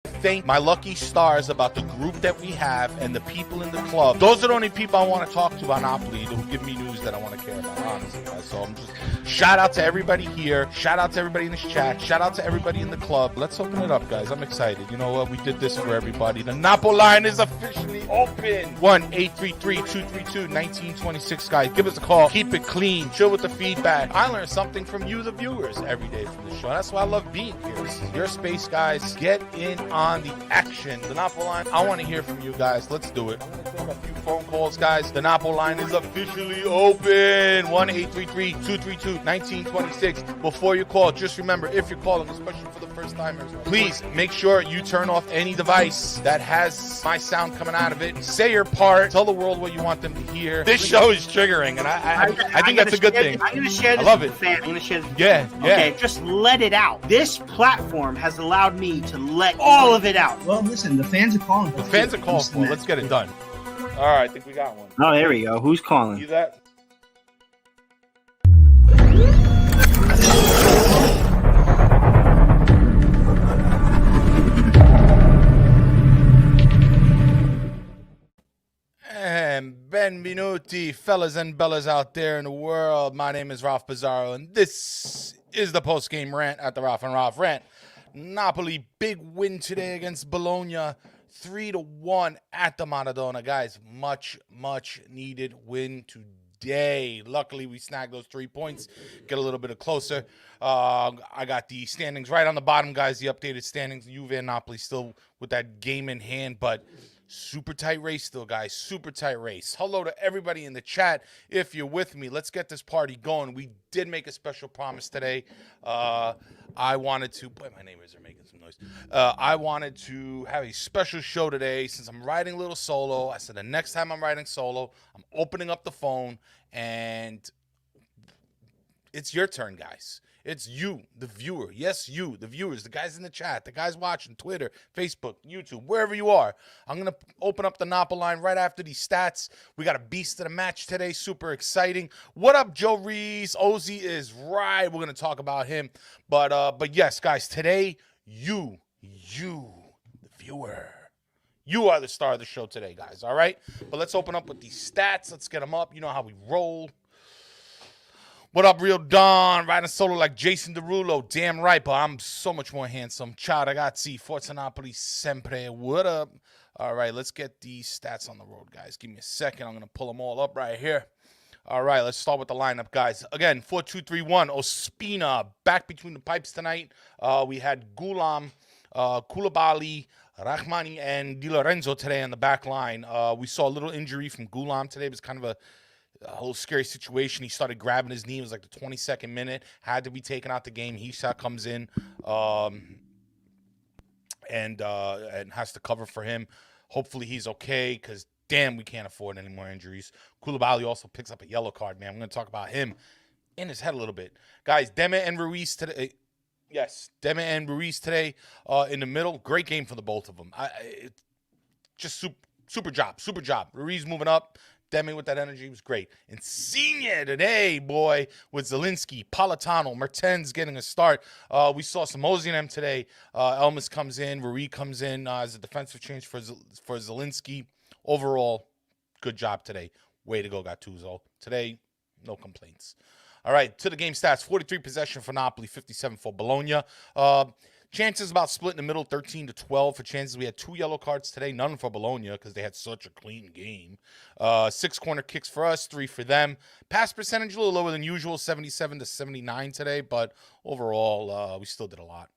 Thank my lucky stars about the group that we have and the people in the club. Those are the only people I want to talk to about Napoli who give me news that I want to care about, honestly, guys. So I'm just shout out to everybody here. Shout out to everybody in this chat. Shout out to everybody in the club. Let's open it up, guys. I'm excited. You know what? We did this for everybody. The Napoli line is officially open. 1-833-232-1926, guys. Give us a call. Keep it clean. Chill with the feedback. I learn something from you, the viewers, every day from the show. That's why I love being here. This is your space, guys. Get in on the action. The Napoli line, I want to hear from you guys. Let's do it. I'm going to take a few phone calls, guys. The Napoli line is officially open. 1-833-232-1926. Before you call, just remember, if you're calling, especially for the first timers, please make sure you turn off any device that has my sound coming out of it. Say your part. Tell the world what you want them to hear. This show is triggering, and I think that's a good thing. I'm going to share this with the fan. I'm going to share this. Yeah. Okay, just let it out. This platform has allowed me to let all of it out. Well, listen, the fans are calling. The fans are calling for it. Let's get it done. All right, I think we got one. Oh, there we go. Who's calling? See that? And benvenuti, fellas and bellas out there in the world. My name is Ralph Pizarro, and this is the post-game rant at the Ralph and Ralph Rant. Napoli, big win today against Bologna, 3-1 at the Maradona. Guys, much needed win today. Luckily, we snagged those 3 points, get a little bit closer. I got the standings right on the bottom, guys, the updated standings. Juve and Napoli still with that game in hand, but super tight race still, guys. Super tight race. Hello to everybody in the chat. If you're with me, let's get this party going. We did make a special promise today. I wanted to... Boy, my neighbors are making some noise. I wanted to have a special show today since I'm riding a little solo. I said the next time I'm riding solo, I'm opening up the phone, and it's your turn, guys. It's you, the viewer. Yes, you, the viewers, the guys in the chat, the guys watching Twitter, Facebook, YouTube, wherever you are. I'm going to open up the Napoli line right after these stats. We got a beast of the match today. Super exciting. What up, Joe Reese? Ozzy is right. We're going to talk about him. But yes, guys, today, you, the viewer, you are the star of the show today, guys, all right? But let's open up with these stats. Let's get them up. You know how we roll. What up, Real Don? Riding solo like Jason Derulo. Damn right, but I'm so much more handsome. Ciao, ragazzi. Forza Napoli sempre. What up? All right, let's get these stats on the road, guys. Give me a second. I'm going to pull them all up right here. All right, let's start with the lineup, guys. Again, 4-2-3-1. Ospina back between the pipes tonight. We had Gulam, Koulibaly, Rahmani, and Di Lorenzo today on the back line. We saw a little injury from Gulam today. It was kind of a whole scary situation. He started grabbing his knee. It was like the 22nd minute. Had to be taken out the game. Hishak comes in and has to cover for him. Hopefully he's okay because, damn, we can't afford any more injuries. Koulibaly also picks up a yellow card, man. I'm going to talk about him in his head a little bit. Guys, Demme and Ruiz today. Yes, Demme and Ruiz today in the middle. Great game for the both of them. Just super job. Ruiz moving up. Demme with that energy was great. Insigne today, boy, with Zielinski, Politano, Mertens getting a start. We saw some Ozzy today. Elmas comes in. Rui comes in as a defensive change for Zielinski. Overall, good job today. Way to go, Gattuso. Today, no complaints. All right, to the game stats. 43 possession for Napoli, 57 for Bologna. Chances about split in the middle, 13-12 for chances. We had 2 yellow cards today, none for Bologna because they had such a clean game. 6 corner kicks for us, 3 for them. Pass percentage a little lower than usual, 77-79 today, but overall, we still did a lot.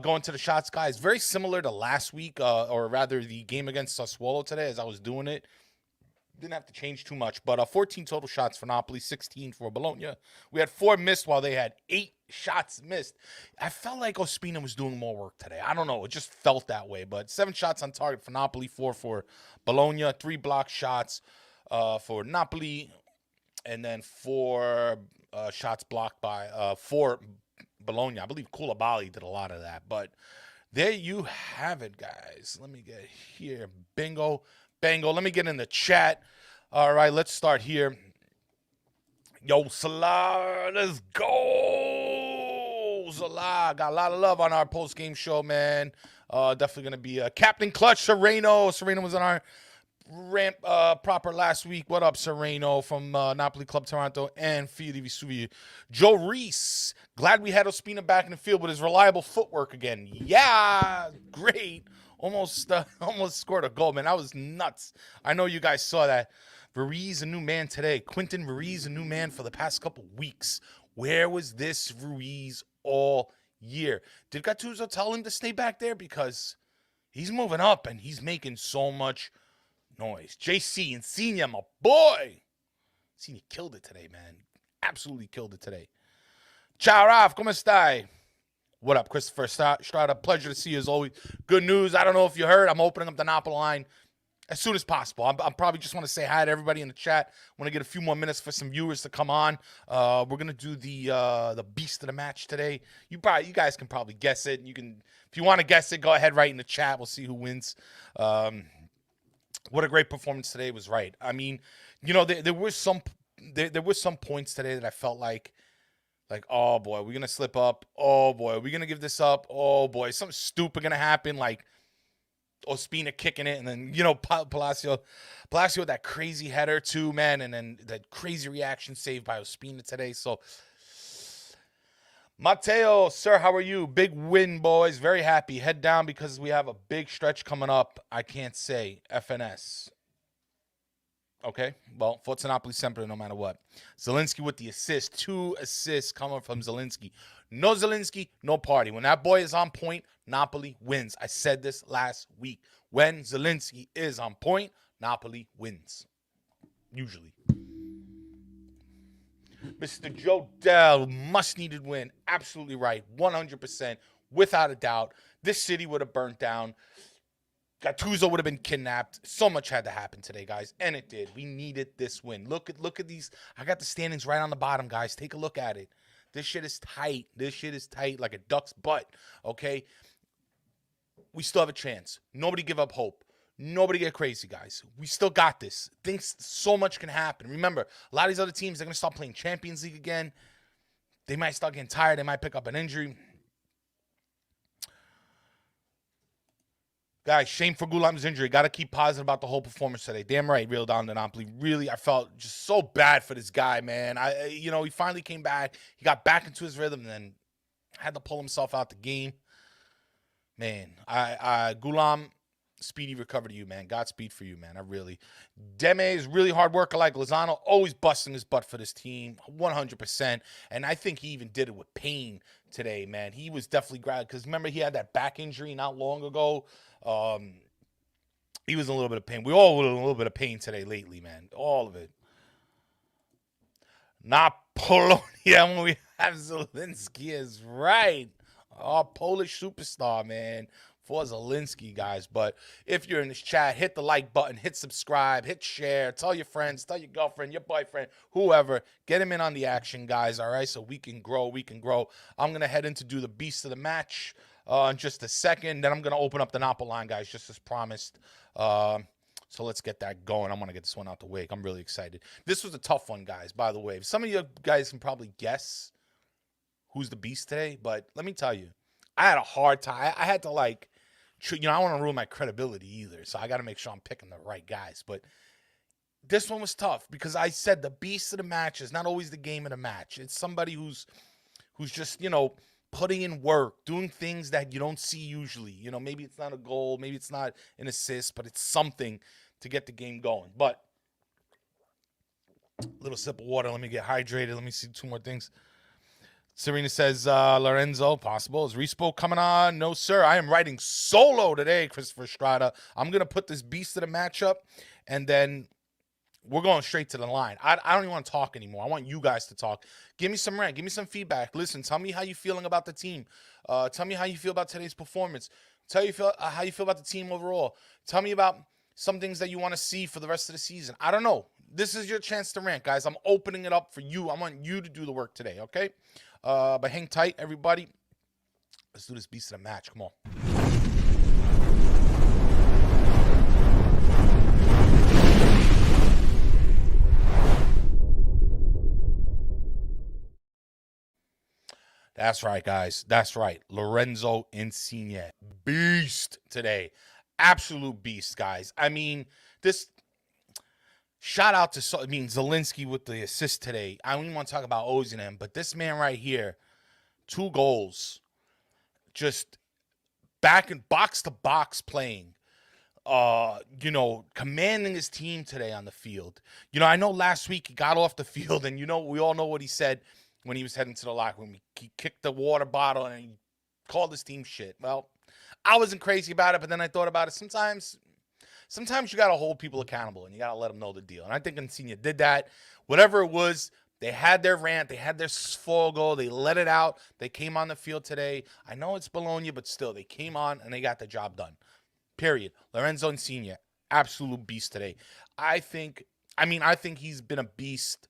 Going to the shots, guys, very similar to last week, or rather the game against Sassuolo today as I was doing it. Didn't have to change too much, but 14 total shots for Napoli, 16 for Bologna. We had 4 missed while they had 8 shots missed. I felt like Ospina was doing more work today. I don't know. It just felt that way, but 7 shots on target for Napoli, 4 for Bologna, 3 block shots for Napoli, and then 4 shots blocked by for Bologna. I believe Koulibaly did a lot of that, but there you have it, guys. Let me get here. Bingo. Bango. Let me get in the chat. All right, let's start here. Yo, Salah, let's go. Ozala. Got a lot of love on our post-game show, man. Definitely going to be Captain Clutch Sereno. Sereno was on our ramp proper last week. What up, Sereno from Napoli Club Toronto and Fiat di Vesuvio. Joe Reese. Glad we had Ospina back in the field with his reliable footwork again. Yeah, great. Almost scored a goal, man. That was nuts. I know you guys saw that. Ruiz, a new man today. Quinton Ruiz, a new man for the past couple weeks. Where was this Ruiz all year? Did Gattuso tell him to stay back there? Because he's moving up and he's making so much noise. JC and Senior, my boy. Senior killed it today, man. Absolutely killed it today. Ciao, Raf. ¿Cómo stai? What up, Christopher Strada? Pleasure to see you as always. Good news. I don't know if you heard. I'm opening up the Napoli line as soon as possible. I'm probably just want to say hi to everybody in the chat. Want to get a few more minutes for some viewers to come on. We're gonna do the beast of the match today. You guys can probably guess it. You can, if you want to guess it, go ahead, write in the chat. We'll see who wins. What a great performance today was right. I mean, you know, there were some points today that I felt like, oh boy, we're gonna slip up. Oh boy, we're gonna give this up. Oh boy, something stupid gonna happen, like Ospina kicking it, and then, you know, Palacio with that crazy header too, man, and then that crazy reaction saved by Ospina today. So, Mateo, sir, how are you? Big win, boys. Very happy. Head down because we have a big stretch coming up. I can't say FNS. Okay, well, Forza Napoli sempre, no matter what. Zielinski with the assist. 2 assists coming from Zielinski. No Zielinski, no party. When that boy is on point, Napoli wins. I said this last week. When Zielinski is on point, Napoli wins. Usually. Mr. Joe Dell, must-needed win. Absolutely right. 100%. Without a doubt. This city would have burnt down. Gattuso would have been kidnapped. So much had to happen today, guys, and it did. We needed this win. Look at these. I got the standings right on the bottom, guys. Take a look at it. This shit is tight. This shit is tight like a duck's butt, okay? We still have a chance. Nobody give up hope. Nobody get crazy, guys. We still got this. Things, so much can happen. Remember, a lot of these other teams, they're going to start playing Champions League again. They might start getting tired. They might pick up an injury. Guys, shame for Gulam's injury. Got to keep positive about the whole performance today. Damn right, real down to Napoli. Really, I felt just so bad for this guy, man. You know, he finally came back. He got back into his rhythm and then had to pull himself out the game. Man, Gulam, speedy recovery to you, man. Godspeed for you, man. I really. Deme is really hard worker like Lozano, always busting his butt for this team, 100%. And I think he even did it with pain today, man. He was definitely grabbed because remember he had that back injury not long ago. He was in a little bit of pain. We all were in a little bit of pain today lately, man. All of it. Not Bologna when we have Zielinski is right. Our Polish superstar, man. For Zielinski, guys. But if you're in this chat, hit the like button, hit subscribe, hit share, tell your friends, tell your girlfriend, your boyfriend, whoever. Get him in on the action, guys, all right? So we can grow, I'm going to head in to do the beast of the match in just a second. Then I'm going to open up the Napoli line, guys, just as promised. So let's get that going. I'm going to get this one out the way. I'm really excited. This was a tough one, guys, by the way. Some of you guys can probably guess who's the beast today, but let me tell you, I had a hard time. I had to, like, you know, I don't want to ruin my credibility either, so I got to make sure I'm picking the right guys. But this one was tough because I said the beast of the match is not always the game of the match. It's somebody who's just, you know, putting in work, doing things that you don't see usually. You know, maybe it's not a goal, maybe it's not an assist, but it's something to get the game going. But a little sip of water. Let me get hydrated. Let me see 2 more things. Serena says, Lorenzo, possible. Is Respo coming on? No, sir. I am writing solo today, Christopher Strada. I'm going to put this beast of the matchup, and then we're going straight to the line. I don't even want to talk anymore. I want you guys to talk. Give me some rant. Give me some feedback. Listen, tell me how you're feeling about the team. Tell me how you feel about today's performance. Tell you how you feel about the team overall. Tell me about some things that you want to see for the rest of the season. I don't know. This is your chance to rant, guys. I'm opening it up for you. I want you to do the work today, okay? But hang tight, everybody. Let's do this beast of the match. Come on. That's right, guys. That's right. Lorenzo Insigne. Beast today. Absolute beast, guys. I mean, this shout out to Zelensky with the assist today. I don't even want to talk about Ozan, but this man right here, 2 goals, just back and box to box playing. Commanding his team today on the field. I know last week he got off the field, and we all know what he said when he was heading to the locker room. He kicked the water bottle and he called his team shit. Well, I wasn't crazy about it, but then I thought about it. Sometimes you got to hold people accountable, and you got to let them know the deal. And I think Insigne did that. Whatever it was, they had their rant. They had their fogo. They let it out. They came on the field today. I know it's Bologna, but still, they came on and they got the job done. Period. Lorenzo Insigne, absolute beast today. I think he's been a beast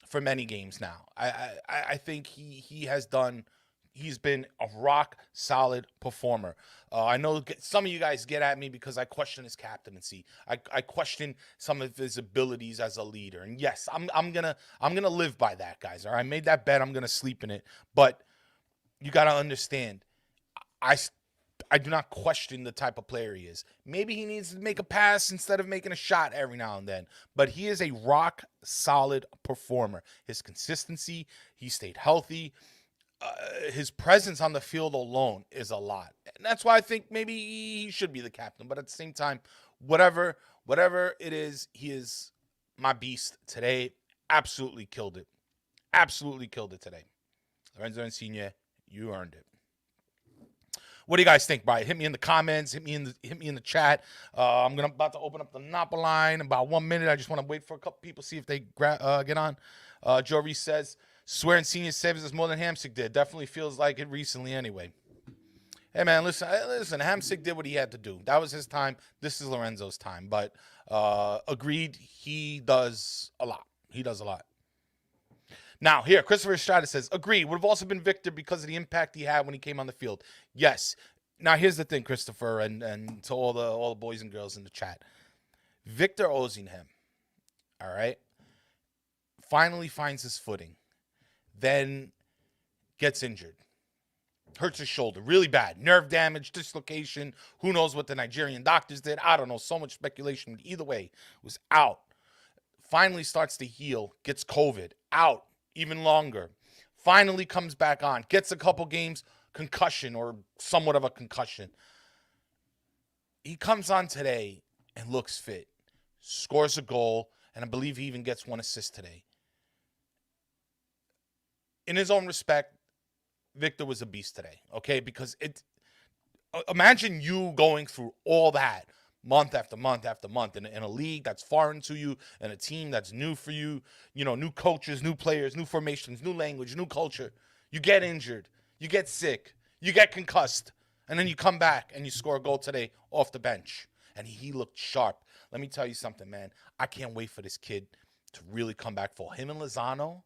for many games now. I think he's been a rock solid performer. I know some of you guys get at me because I question his captaincy. I question some of his abilities as a leader. And yes, I'm gonna live by that, guys. All right, I made that bet. I'm gonna sleep in it. But you gotta understand, I do not question the type of player he is. Maybe he needs to make a pass instead of making a shot every now and then. But he is a rock-solid performer. His consistency, he stayed healthy. His presence on the field alone is a lot. And that's why I think maybe he should be the captain. But at the same time, whatever it is, he is my beast today. Absolutely killed it. Absolutely killed it today. Lorenzo Insigne, you earned it. What do you guys think, Brian? Hit me in the comments. Hit me in the chat. I'm about to open up the Napoli line in about 1 minute. I just want to wait for a couple people, see if they get on. Joe Reese says, swear Insigne saves us more than Hamsik did. Definitely feels like it recently anyway. Hey, man, listen. Hamsik did what he had to do. That was his time. This is Lorenzo's time. But agreed, he does a lot. He does a lot. Now, here, Christopher Estrada says, agreed, would have also been Victor because of the impact he had when he came on the field. Yes. Now, here's the thing, Christopher, and to all the boys and girls in the chat. Victor Osimhen, all right, finally finds his footing, then gets injured. Hurts his shoulder really bad. Nerve damage, dislocation. Who knows what the Nigerian doctors did? I don't know. So much speculation. Either way, was out. Finally starts to heal. Gets COVID. Out. Even longer. Finally comes back on. Gets a couple games. Concussion or somewhat of a concussion. He comes on today and looks fit. Scores a goal. And I believe he even gets 1 assist today. In his own respect, Victor was a beast today. Okay? Because imagine you going through all that month after month after month in a league that's foreign to you and a team that's new for you, new coaches, new players, new formations, new language, new culture. You get injured, you get sick, you get concussed, and then you come back and you score a goal today off the bench. And he looked sharp. Let me tell you something, man. I can't wait for this kid to really come back full. Him and Lozano,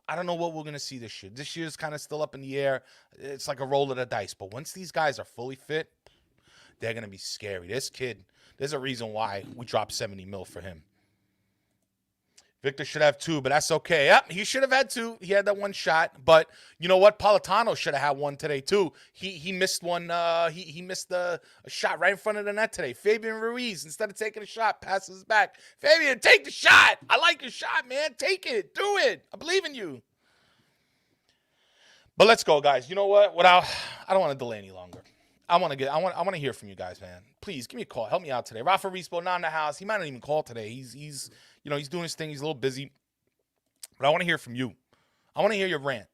I don't know what we're going to see this year. This year's kind of still up in the air. It's like a roll of the dice. But once these guys are fully fit, they're going to be scary. This kid, there's a reason why we dropped 70 mil for him. Victor should have 2, but that's okay. Yep, he should have had 2. He had that 1 shot. But you know what? Politano should have had 1 today, too. He missed one. He missed a shot right in front of the net today. Fabian Ruiz, instead of taking a shot, passes back. Fabian, take the shot. I like your shot, man. Take it. Do it. I believe in you. But let's go, guys. You know what? I don't want to delay any longer. I want to hear from you guys, man. Please give me a call. Help me out today. Rafa Rispo not in the house. He might not even call today. He's doing his thing. He's a little busy. But I want to hear from you. I want to hear your rant.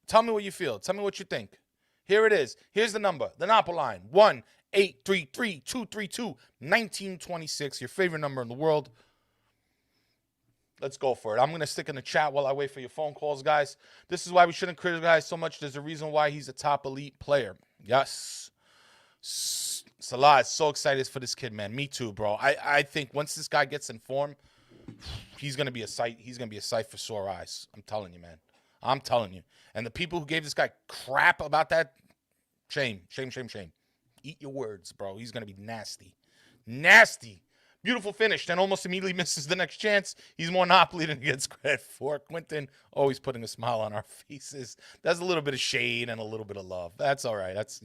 Tell me what you feel. Tell me what you think. Here it is. Here's the number. The Napoli line. 1-833-232-1926. Your favorite number in the world. Let's go for it. I'm going to stick in the chat while I wait for your phone calls, guys. This is why we shouldn't criticize so much. There's a reason why he's a top elite player. Yes. Salah is so excited for this kid, man. Me too, bro. I think once this guy gets in form, he's going to be a sight. He's going to be a sight for sore eyes. I'm telling you, man. I'm telling you. And the people who gave this guy crap about that, shame. Shame, shame, shame. Eat your words, bro. He's going to be nasty. Nasty. Beautiful finish, then almost immediately misses the next chance. He's more Napoli than he gets credit for. Quinton always putting a smile on our faces. That's a little bit of shade and a little bit of love. That's all right. That's,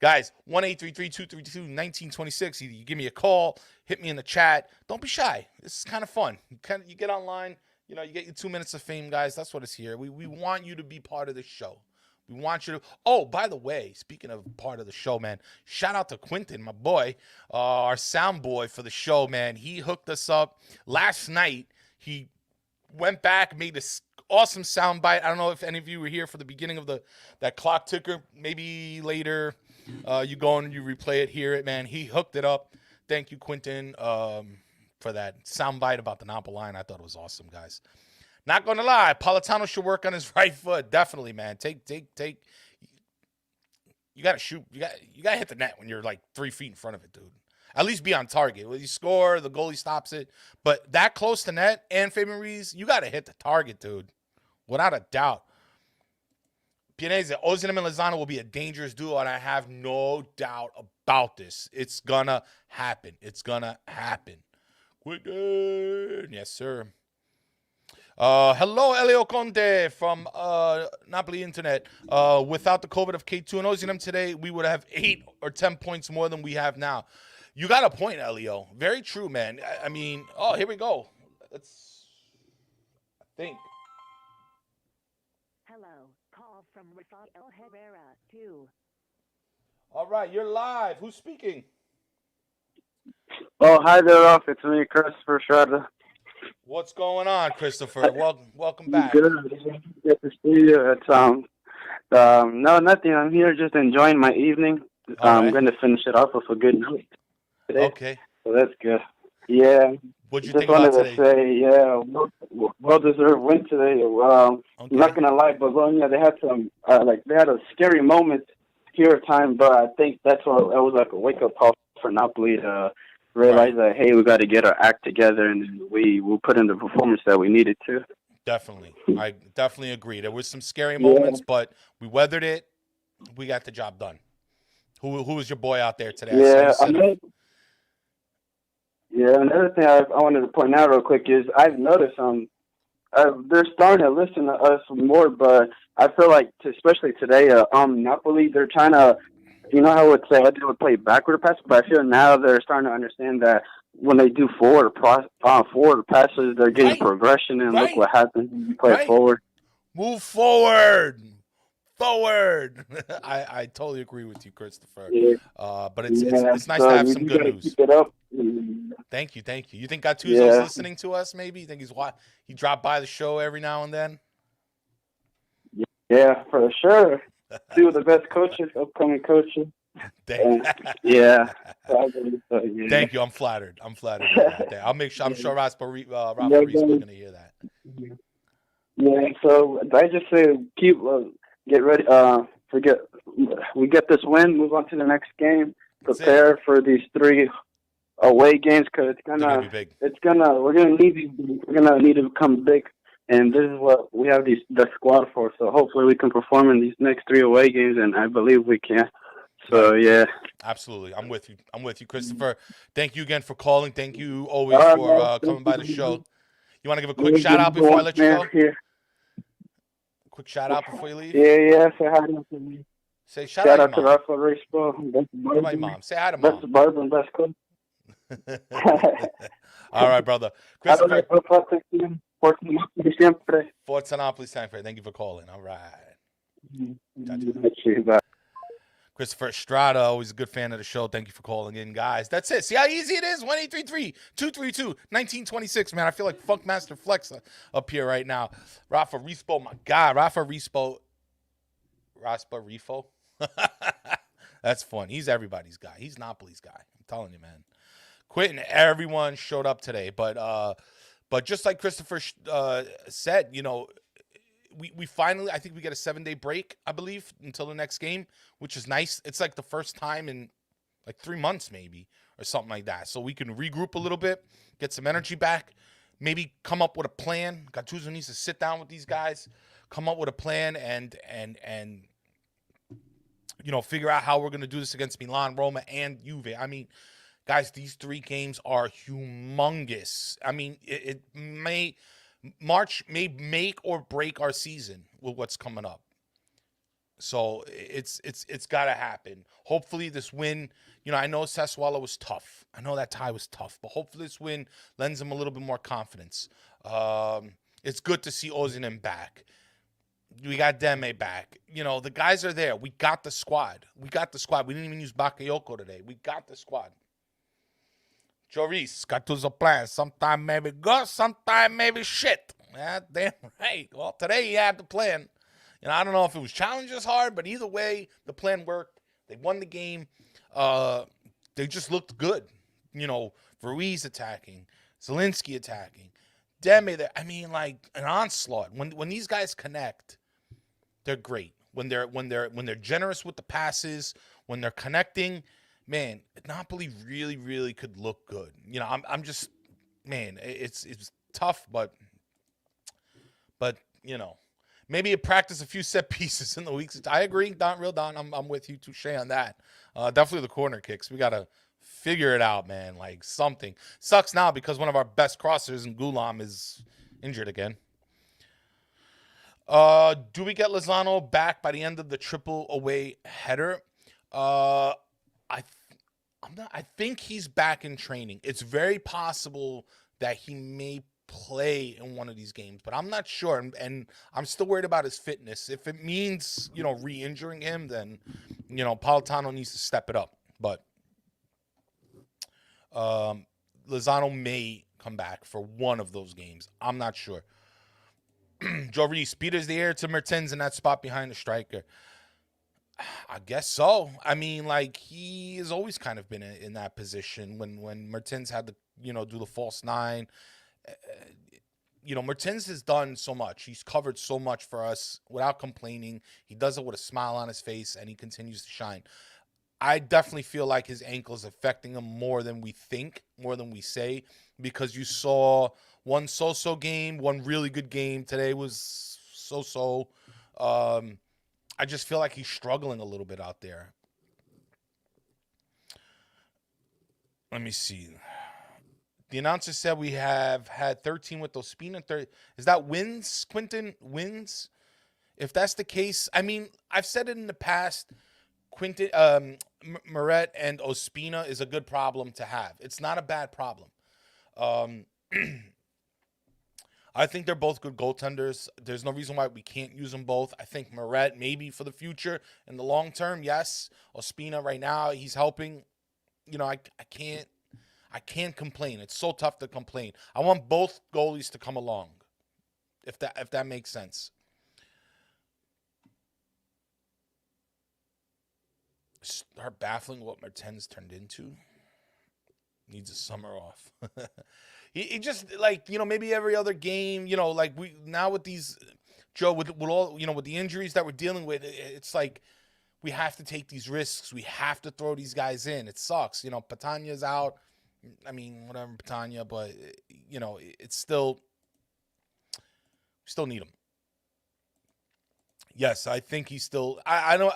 Guys, 1-833-232-1926. Either you give me a call, hit me in the chat. Don't be shy. This is kind of fun. You get online, you get your 2 minutes of fame, guys. That's what it's here. We want you to be part of the show. We want you to. Oh, by the way, speaking of part of the show, man, shout out to Quinton, my boy, our sound boy for the show, man. He hooked us up last night. He went back, made this awesome sound bite. I don't know if any of you were here for the beginning of that clock ticker. Maybe later you go and you replay it, hear it, man. He hooked it up. Thank you, Quinton, for that sound bite about the Napoli line. I thought it was awesome, guys. Not gonna lie, Politano should work on his right foot. Definitely, man. Take. You gotta shoot. You gotta hit the net when you're like 3 feet in front of it, dude. At least be on target. When you score, the goalie stops it. But that close to net and Fabian Ruiz, you gotta hit the target, dude. Without a doubt. Pianese, Ozil and Lozano will be a dangerous duo, and I have no doubt about this. It's gonna happen. It's gonna happen. Quinton. Yes, sir. Hello, Elio Conte from Napoli Internet. Without the COVID of K2 and Ozil today, we would have 8 or 10 points more than we have now. You got a point, Elio. Very true, man. I mean, here we go. I think. Hello, call from Rafael Herrera, 2. All right, you're live. Who's speaking? Oh, hi there, Ralph. It's me, Christopher Schroeder. What's going on, Christopher? Welcome back. Good to see you. It's no, nothing. I'm here just enjoying my evening. I'm going to finish it off with a good night today. Okay. So that's good. Yeah. What'd you just think about wanted today? to say, yeah, well-deserved win today. Okay. I'm not gonna lie, Bologna. They had some they had a scary moment here at time, but I think that's what it was like a wake-up call for Napoli to realize that, hey, we got to get our act together, and we will put in the performance that we needed to. Definitely. I definitely agree. There was some scary moments, but we weathered it. We got the job done. Who was your boy out there today? Another thing I wanted to point out real quick is I've noticed they're starting to listen to us more, but I feel like, especially today, Napoli, they're trying to, how I would say they would play backward pass, but I feel now they're starting to understand that when they do forward passes, they're getting progression, and look what happens when you play forward. Move forward. I totally agree with you, Christopher. Yeah. But it's nice to have some good news. Keep it up. Thank you. You think Gattuso's listening to us? Maybe you think he dropped by the show every now and then? Yeah, for sure. Two of the best coaches, upcoming coaches. Thank you. I'm flattered. I'll make sure. I'm sure Rafa Reese is going to hear that. Yeah. So I just say get ready. We get this win. Move on to the next game. Prepare for these 3 away games because we're gonna need to become big. And this is what we have the squad for. So hopefully we can perform in these next 3 away games, and I believe we can. So, yeah. Absolutely. I'm with you, Christopher. Thank you again for calling. Thank you always for coming by the show. You want to give a quick shout-out before I let you go? Quick shout-out before you leave? Yeah. Say hi to me. Say shout out to Rafa Reese. What about your mom? Say hi to mom. Best barber and best cook. All right, brother. Christopher. Forza Napoli sempre. Thank you for calling. All right. Christopher Estrada, always a good fan of the show. Thank you for calling in, guys. That's it. See how easy it is? 1-833-232-1926. Man, I feel like Funkmaster Flex up here right now. Rafa Rispo, my God. Rafa Rispo. That's fun. He's everybody's guy. He's Napoli's guy. I'm telling you, man. Quitting. Everyone showed up today. But just like Christopher said, we finally, I think we get a 7-day break, I believe, until the next game, which is nice. It's like the first time in like 3 months maybe or something like that. So we can regroup a little bit, get some energy back, maybe come up with a plan. Gattuso needs to sit down with these guys, come up with a plan and figure out how we're going to do this against Milan, Roma, and Juve. I mean, Guys, these 3 games are humongous. I mean, March may make or break our season with what's coming up. So it's got to happen. Hopefully this win, I know Sassuolo was tough. I know that tie was tough, but hopefully this win lends them a little bit more confidence. It's good to see Ozinen back. We got Deme back. The guys are there. We got the squad. We didn't even use Bakayoko today. We got the squad. Joris, Gattuso plan. Sometime maybe good, sometime maybe shit. Yeah, damn right. Well, today he had the plan. I don't know if it was challenges hard, but either way, the plan worked. They won the game. They just looked good. Ruiz attacking, Zielinski attacking, Deme there. I mean, like an onslaught. When these guys connect, they're great. When they're generous with the passes, when they're connecting, man, Napoli really, really could look good. I'm just, man, it's tough, but maybe you practice a few set pieces in the weeks. I agree, Don. I'm with you, touche on that. Definitely the corner kicks. We gotta figure it out, man. Like something sucks now because one of our best crossers in Gulam is injured again. Do we get Lozano back by the end of the triple away header? I think he's back in training. It's very possible that he may play in one of these games, but I'm not sure, and I'm still worried about his fitness. If it means re-injuring him, then Politano needs to step it up. But Lozano may come back for one of those games. I'm not sure. Joe Reese, Peter's the heir to Mertens in that spot behind the striker. I guess so. I mean, like, he has always kind of been in that position when Mertens had to, do the false 9. Mertens has done so much. He's covered so much for us without complaining. He does it with a smile on his face, and he continues to shine. I definitely feel like his ankle is affecting him more than we think, more than we say, because you saw one so-so game, one really good game. Today was so-so. I just feel like he's struggling a little bit out there. Let me see. The announcer said we have had 13 with Ospina. Is that wins, Quinton? Wins? If that's the case, I mean, I've said it in the past. Quinton, Meret and Ospina is a good problem to have. It's not a bad problem. I think they're both good goaltenders. There's no reason why we can't use them both. I think Meret maybe for the future. In the long term, yes. Ospina right now, he's helping. I can't complain. It's so tough to complain. I want both goalies to come along, if that makes sense. Start baffling what Mertens turned into. Needs a summer off. He just, like, maybe every other game, like we now with these, Joe, with all, with the injuries that we're dealing with, it's like we have to take these risks. We have to throw these guys in. It sucks. Patania's out. I mean, whatever, Patania, but, it's still, we still need him. Yes, I think he's still, I know,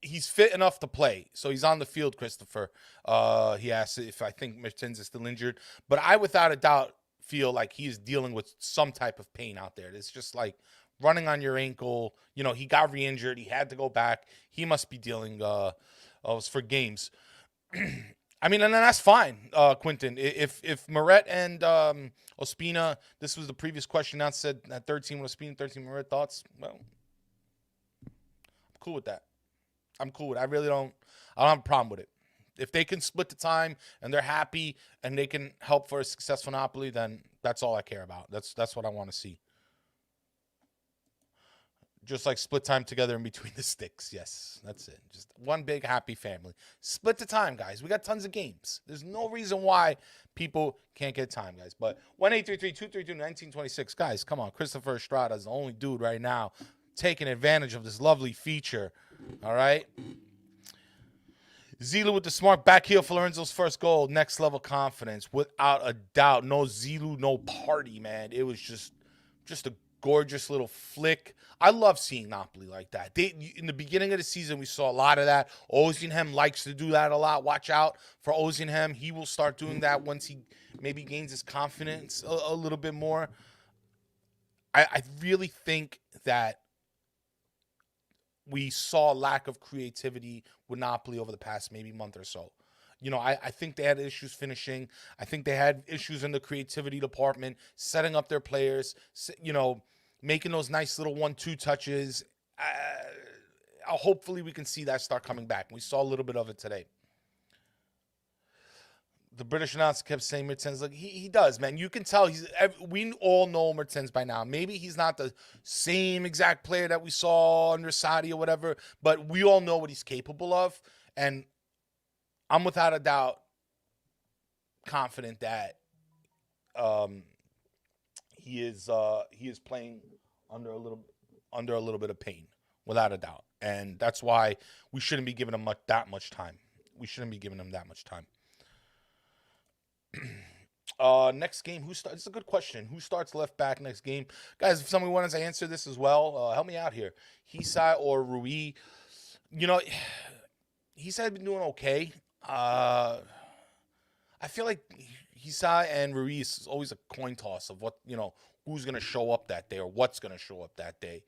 he's fit enough to play. So he's on the field, Christopher. He asked if I think Mertens is still injured. But I, without a doubt, feel like he's dealing with some type of pain out there. It's just like running on your ankle. He got re-injured. He had to go back. He must be dealing for games. I mean, and then that's fine, Quinton. If Meret and Ospina, this was the previous question, now said at 13 with Ospina, 13 Meret, thoughts? Well, I'm cool with that. I don't have a problem with it. If they can split the time and they're happy and they can help for a successful Napoli, then that's all I care about. That's what I want to see. Just like split time together in between the sticks. Yes, that's it. Just one big happy family. Split the time, guys. We got tons of games. There's no reason why people can't get time, guys. But 1-833-232-1926. Guys, come on. Christopher Estrada is the only dude right now taking advantage of this lovely feature. All right. Zilu with the smart back heel for Lorenzo's first goal. Next level confidence, without a doubt. No Zilu, no party, man. It was just a gorgeous little flick. I love seeing Napoli like that. In the beginning of the season, we saw a lot of that. Osimhen likes to do that a lot. Watch out for Osimhen. He will start doing that once he maybe gains his confidence a little bit more. I really think that we saw a lack of creativity with Napoli over the past maybe month or so. I think they had issues finishing. I think they had issues in the creativity department, setting up their players, making those nice little 1-2 touches. Hopefully we can see that start coming back. We saw a little bit of it today. The British announcer kept saying Mertens. Like he does, man. You can tell we all know Mertens by now. Maybe he's not the same exact player that we saw under Sadi or whatever, but we all know what he's capable of. And I'm without a doubt confident that he is playing under a little bit of pain, without a doubt. And that's why we shouldn't be giving him that much time. We shouldn't be giving him that much time. Next game, who starts? It's a good question. Who starts left back next game? Guys, if somebody wants to answer this as well, help me out here. Hisai or Rui? Hisai been doing okay. I feel like Hisai and Rui is always a coin toss of what, who's going to show up that day or what's going to show up that day.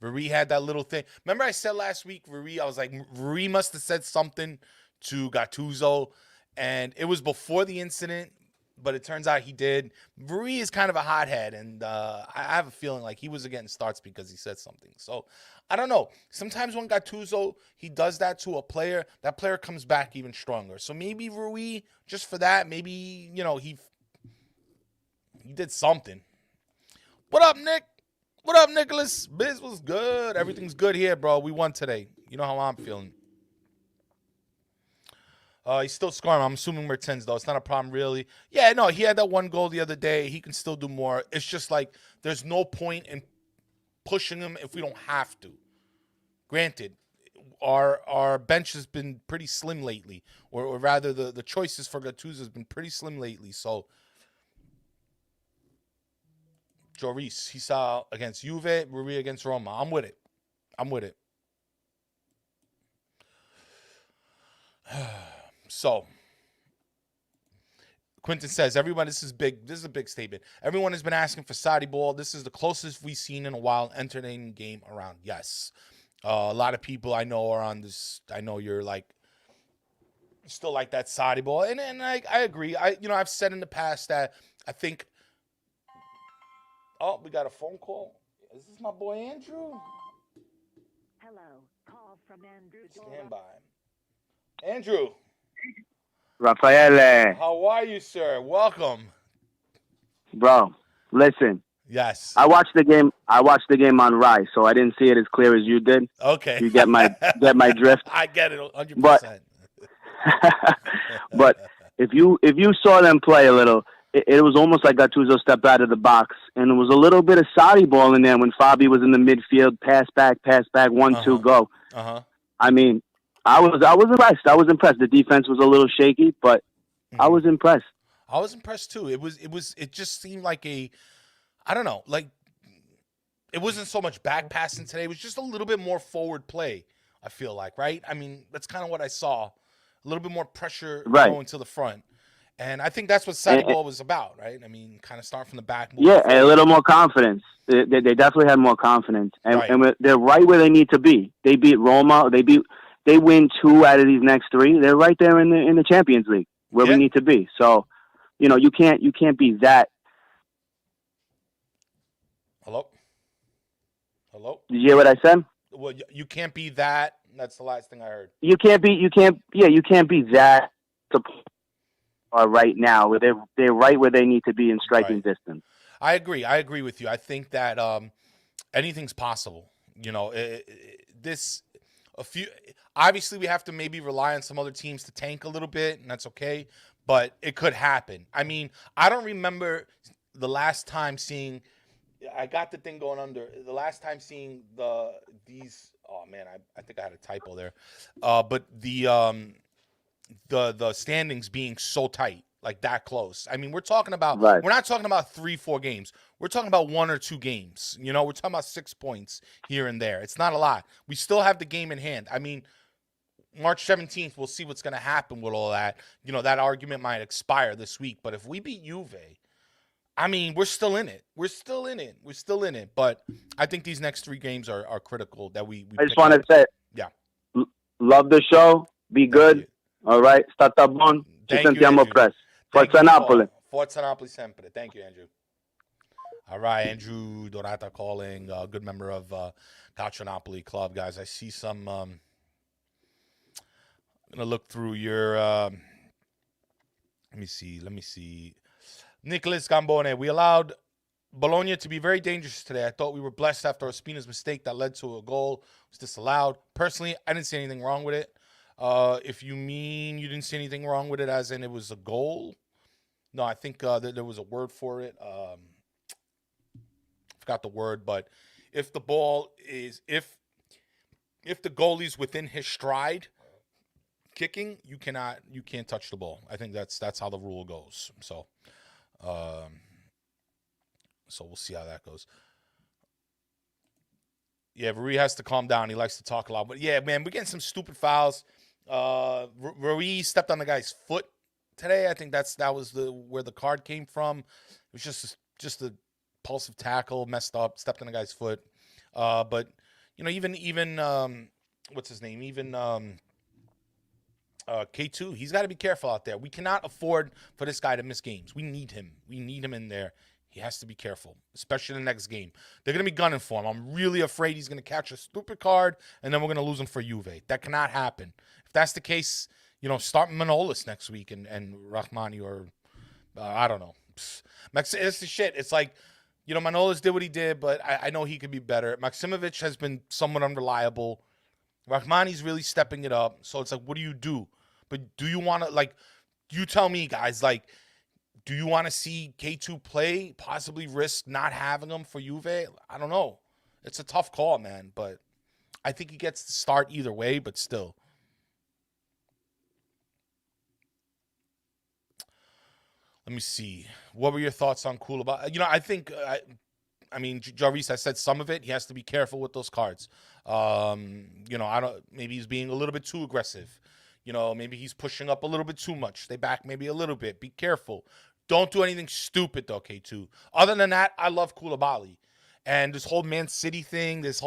Rui had that little thing. Remember I said last week, I was like, Rui must have said something to Gattuso, and it was before the incident, but it turns out he did. Rui is kind of a hothead, and I have a feeling like he wasn't getting starts because he said something. So, I don't know. Sometimes when Gattuso, he does that to a player, that player comes back even stronger. So maybe Rui, just for that, maybe, he did something. What up, Nick? What up, Nicholas? Biz was good. Everything's good here, bro. We won today. You know how I'm feeling. He's still scoring. I'm assuming Mertens, though. It's not a problem, really. Yeah, no, he had that one goal the other day. He can still do more. It's just like there's no point in pushing him if we don't have to. Granted, our bench has been pretty slim lately, or rather the choices for Gattuso has been pretty slim lately. So, Joris, he saw against Juve, Rui against Roma. I'm with it. So, Quentin says, everyone, this is big. This is a big statement. Everyone has been asking for Saudi ball. This is the closest we've seen in a while. Entertaining game around. Yes. A lot of people I know are on this. I know you're still like that Saudi ball. And I agree. I've said in the past that I think. Oh, we got a phone call. Is this my boy Andrew? Hello, call from Andrew. Stand by. Andrew. Raffaele. How are you, sir? Welcome. Bro, listen. Yes. I watched the game on Rai, so I didn't see it as clear as you did. Okay. You get my drift. I get it 100%. But if you saw them play a little, it was almost like Gattuso stepped out of the box, and there was a little bit of Saudi ball in there when Fabi was in the midfield, pass back, 1-2, go. I mean, I was impressed. The defense was a little shaky, but I was impressed. I was impressed too. It just seemed like I don't know, like it wasn't so much back passing today. It was just a little bit more forward play, I feel like, right? I mean, that's kind of what I saw. A little bit more pressure going to the front. And I think that's what Saudi ball was about, right? I mean, kind of start from the back. Yeah, a little more confidence. They definitely had more confidence. And they're right where they need to be. They beat Roma. They win 2 out of these next 3. They're right there in the Champions League where we need to be. So, you can't be that. Hello? Did you hear what I said? Well, you can't be that. That's the last thing I heard. You can't be that right now. They're right where they need to be in striking distance. I agree with you. I think that anything's possible. Obviously we have to maybe rely on some other teams to tank a little bit, and that's okay, but it could happen. I mean, I don't remember the last time seeing. I got the thing going under. The last time seeing these. Oh man, I think I had a typo there. But the standings being so tight. like that close. I mean, we're talking about, Right. we're not talking about 3-4 games. We're talking about 1 or 2 games. You know, we're talking about 6 points here and there. It's not a lot. We still have the game in hand. I mean, March 17th, we'll see what's going to happen with all that. You know, that argument might expire this week. But if we beat Juve, I mean, we're still in it. We're still in it. We're still in it. But I think these next 3 games are critical that we I just want to say, yeah. Love the show. Be good. All right. Stata bon. Ci Thank you, sentiamo Andrew. presto. Thank Forza you, Napoli. Forza Napoli sempre. Thank you, Andrew. All right, Andrew Dorata calling, a good member of Calcio Napoli Club. Guys, I see some... I'm going to look through your... let me see. Nicholas Gambone, we allowed Bologna to be very dangerous today. I thought we were blessed after Ospina's mistake that led to a goal. It was disallowed. Personally, I didn't see anything wrong with it. If you mean you didn't see anything wrong with it as in it was a goal, no, I think there was a word for it. Forgot the word, but if the ball is, if the goalie's within his stride kicking, you can't touch the ball. I think that's how the rule goes. So we'll see how that goes. Yeah, Rui has to calm down. He likes to talk a lot. But yeah, man, we're getting some stupid fouls. Rui stepped on the guy's foot today. I think that was where the card came from. It was just a impulsive tackle, messed up, stepped on the guy's foot. But you know, even what's his name? Even K2, he's got to be careful out there. We cannot afford for this guy to miss games. We need him. We need him in there. He has to be careful, especially in the next game. They're going to be gunning for him. I'm really afraid he's going to catch a stupid card, and then we're going to lose him for Juve. That cannot happen. If that's the case, you know, start Manolis next week and Rahmani or I don't know. It's the shit. It's like, you know, Manolis did what he did, but I know he could be better. Maksimovic has been somewhat unreliable. Rahmani's really stepping it up. So it's like, what do you do? But do you want to, like, you tell me, guys, like, do you want to see K2 play, possibly risk not having him for Juve? I don't know. It's a tough call, man, but I think he gets to start either way, but still. Let me see. What were your thoughts on Koulibaly? You know, I think, I mean, Jarvis, I said some of it. He has to be careful with those cards. You know, maybe he's being a little bit too aggressive. You know, maybe he's pushing up a little bit too much. Stay back maybe a little bit. Be careful. Don't do anything stupid, though, K2. Other than that, I love Koulibaly. And this whole Man City thing, this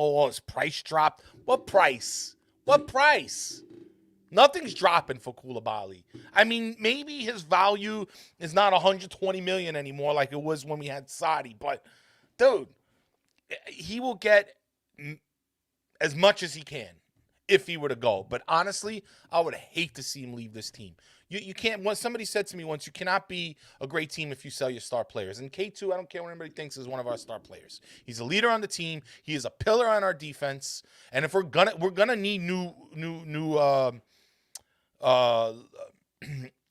price drop. What price? What price? Nothing's dropping for Koulibaly. I mean, maybe his value is not 120 million anymore like it was when we had Sadi. But, dude, he will get as much as he can if he were to go. But honestly, I would hate to see him leave this team. You can't. Somebody said to me once, you cannot be a great team if you sell your star players. And K2, I don't care what anybody thinks, is one of our star players. He's a leader on the team. He is a pillar on our defense. And if we're gonna need new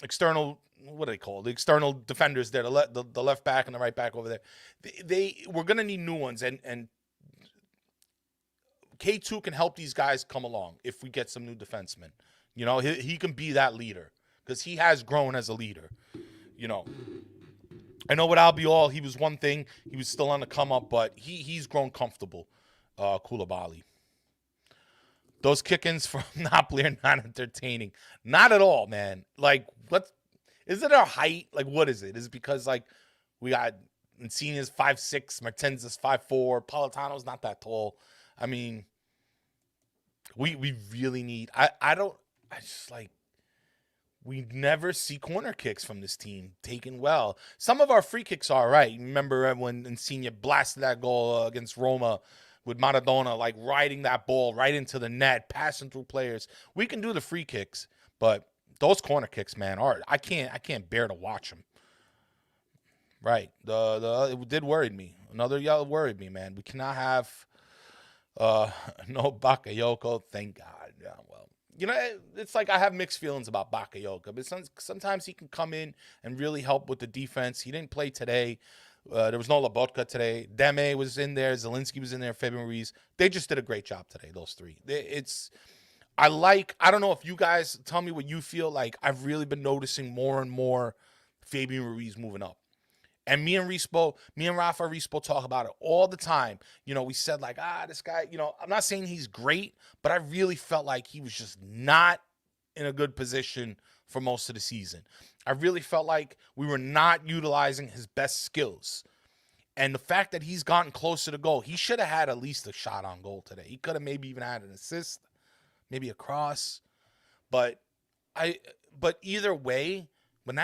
external, what do they call it? The external defenders there, the left back and the right back over there. We're gonna need new ones, and K2 can help these guys come along if we get some new defensemen. You know, he can be that leader because he has grown as a leader. You know, I know with Albiol, he was one thing. He was still on the come up, but he's grown comfortable, Koulibaly. Those kick-ins from Napoli are not entertaining. Not at all, man. Like, what? Is it our height? Like, what is it? Is it because, like, we got Insigne's 5'6", Martens's 5'4", Politano's not that tall. I mean, we really need... we never see corner kicks from this team taken well. Some of our free kicks are right. Remember when Insigne blasted that goal against Roma with Maradona, like riding that ball right into the net, passing through players. We can do the free kicks, but those corner kicks, man, I can't bear to watch them. Right. It did worry me. Another yellow worried me, man. We cannot have no Bakayoko. Thank God. Yeah, well. You know, it's like I have mixed feelings about Bakayoko, but sometimes he can come in and really help with the defense. He didn't play today. There was no Lobotka today. Deme was in there. Zielinski was in there. Fabian Ruiz. They just did a great job today, those three. I don't know if you guys tell me what you feel like. I've really been noticing more and more Fabian Ruiz moving up. And me and Rafa Rispo talk about it all the time. You know, we said like, this guy, you know, I'm not saying he's great, but I really felt like he was just not in a good position for most of the season. I really felt like we were not utilizing his best skills. And the fact that he's gotten closer to goal, he should have had at least a shot on goal today. He could have maybe even had an assist, maybe a cross. But either way, when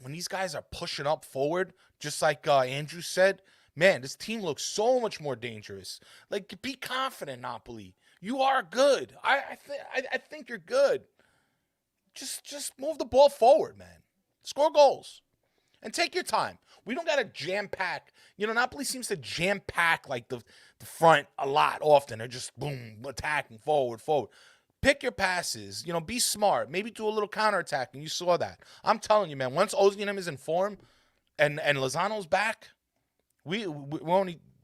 these guys are pushing up forward, just like Andrew said, man, this team looks so much more dangerous. Like, be confident, Napoli. You are good. I think you're good. Just move the ball forward, man. Score goals. And take your time. We don't got to jam-pack. You know, Napoli seems to jam-pack, like, the front a lot often. They're just, boom, attacking, forward. Pick your passes. You know, be smart. Maybe do a little counterattack, and you saw that. I'm telling you, man, once Ozguinem is in form and Lozano's back, we've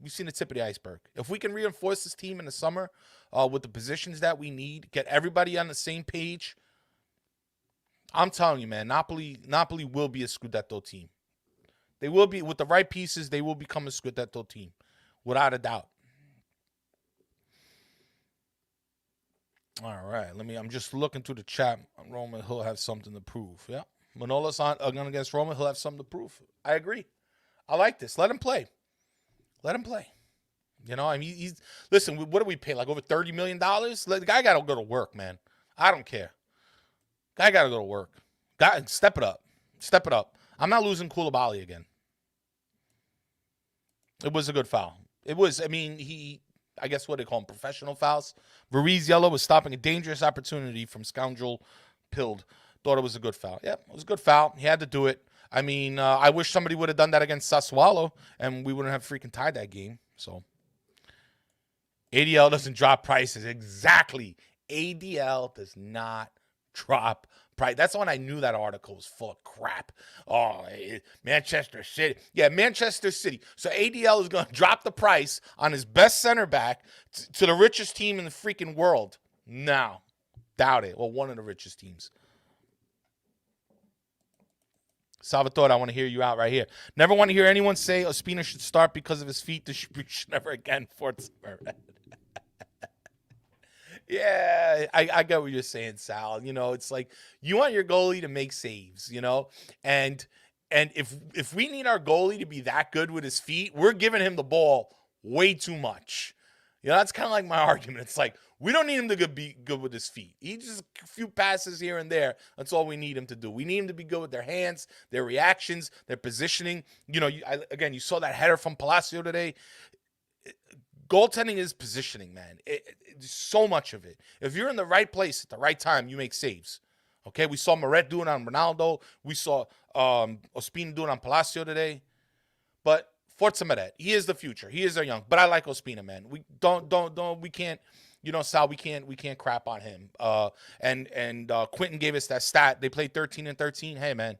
seen the tip of the iceberg. If we can reinforce this team in the summer with the positions that we need, get everybody on the same page, I'm telling you, man, Napoli will be a Scudetto team. They will be, with the right pieces, they will become a Scudetto team, without a doubt. All right, I'm just looking through the chat. Roma, he'll have something to prove. Yeah, Manolas on against Roma, he'll have something to prove. I agree. I like this. Let him play. You know, I mean, listen. What do we pay? Like over $30 million? The guy got to go to work, man. I don't care. Guy got to go to work. Step it up. I'm not losing Koulibaly again. It was a good foul. It was. I mean, I guess what they call them, professional fouls. Ruiz yellow was stopping a dangerous opportunity from Scoundrel Pilled. Thought it was a good foul. Yeah, it was a good foul. He had to do it. I mean, I wish somebody would have done that against Sassuolo, and we wouldn't have freaking tied that game. So, ADL doesn't drop prices. Exactly. ADL does not drop price. That's when I knew that article was full of crap. Oh, Manchester City. Yeah, Manchester City. So ADL is going to drop the price on his best center back to the richest team in the freaking world. No, doubt it. Well, one of the richest teams. Salvatore, I want to hear you out right here. Never want to hear anyone say Ospina should start because of his feet. Distribution never again. Yeah, I get what you're saying, Sal. You know, it's like you want your goalie to make saves, you know? And if we need our goalie to be that good with his feet, we're giving him the ball way too much. You know, that's kind of like my argument. It's like we don't need him to be good with his feet. He just a few passes here and there. That's all we need him to do. We need him to be good with their hands, their reactions, their positioning. You know, you saw that header from Palacio today. Goaltending is positioning, man. So much of it. If you're in the right place at the right time, you make saves. Okay, we saw Moret doing it on Ronaldo. We saw Ospina doing it on Palacio today. But Forza Moret, he is the future. He is our young. But I like Ospina, man. We we can't, you know, Sal, we can't crap on him. And Quentin gave us that stat. They played 13-13. Hey, man,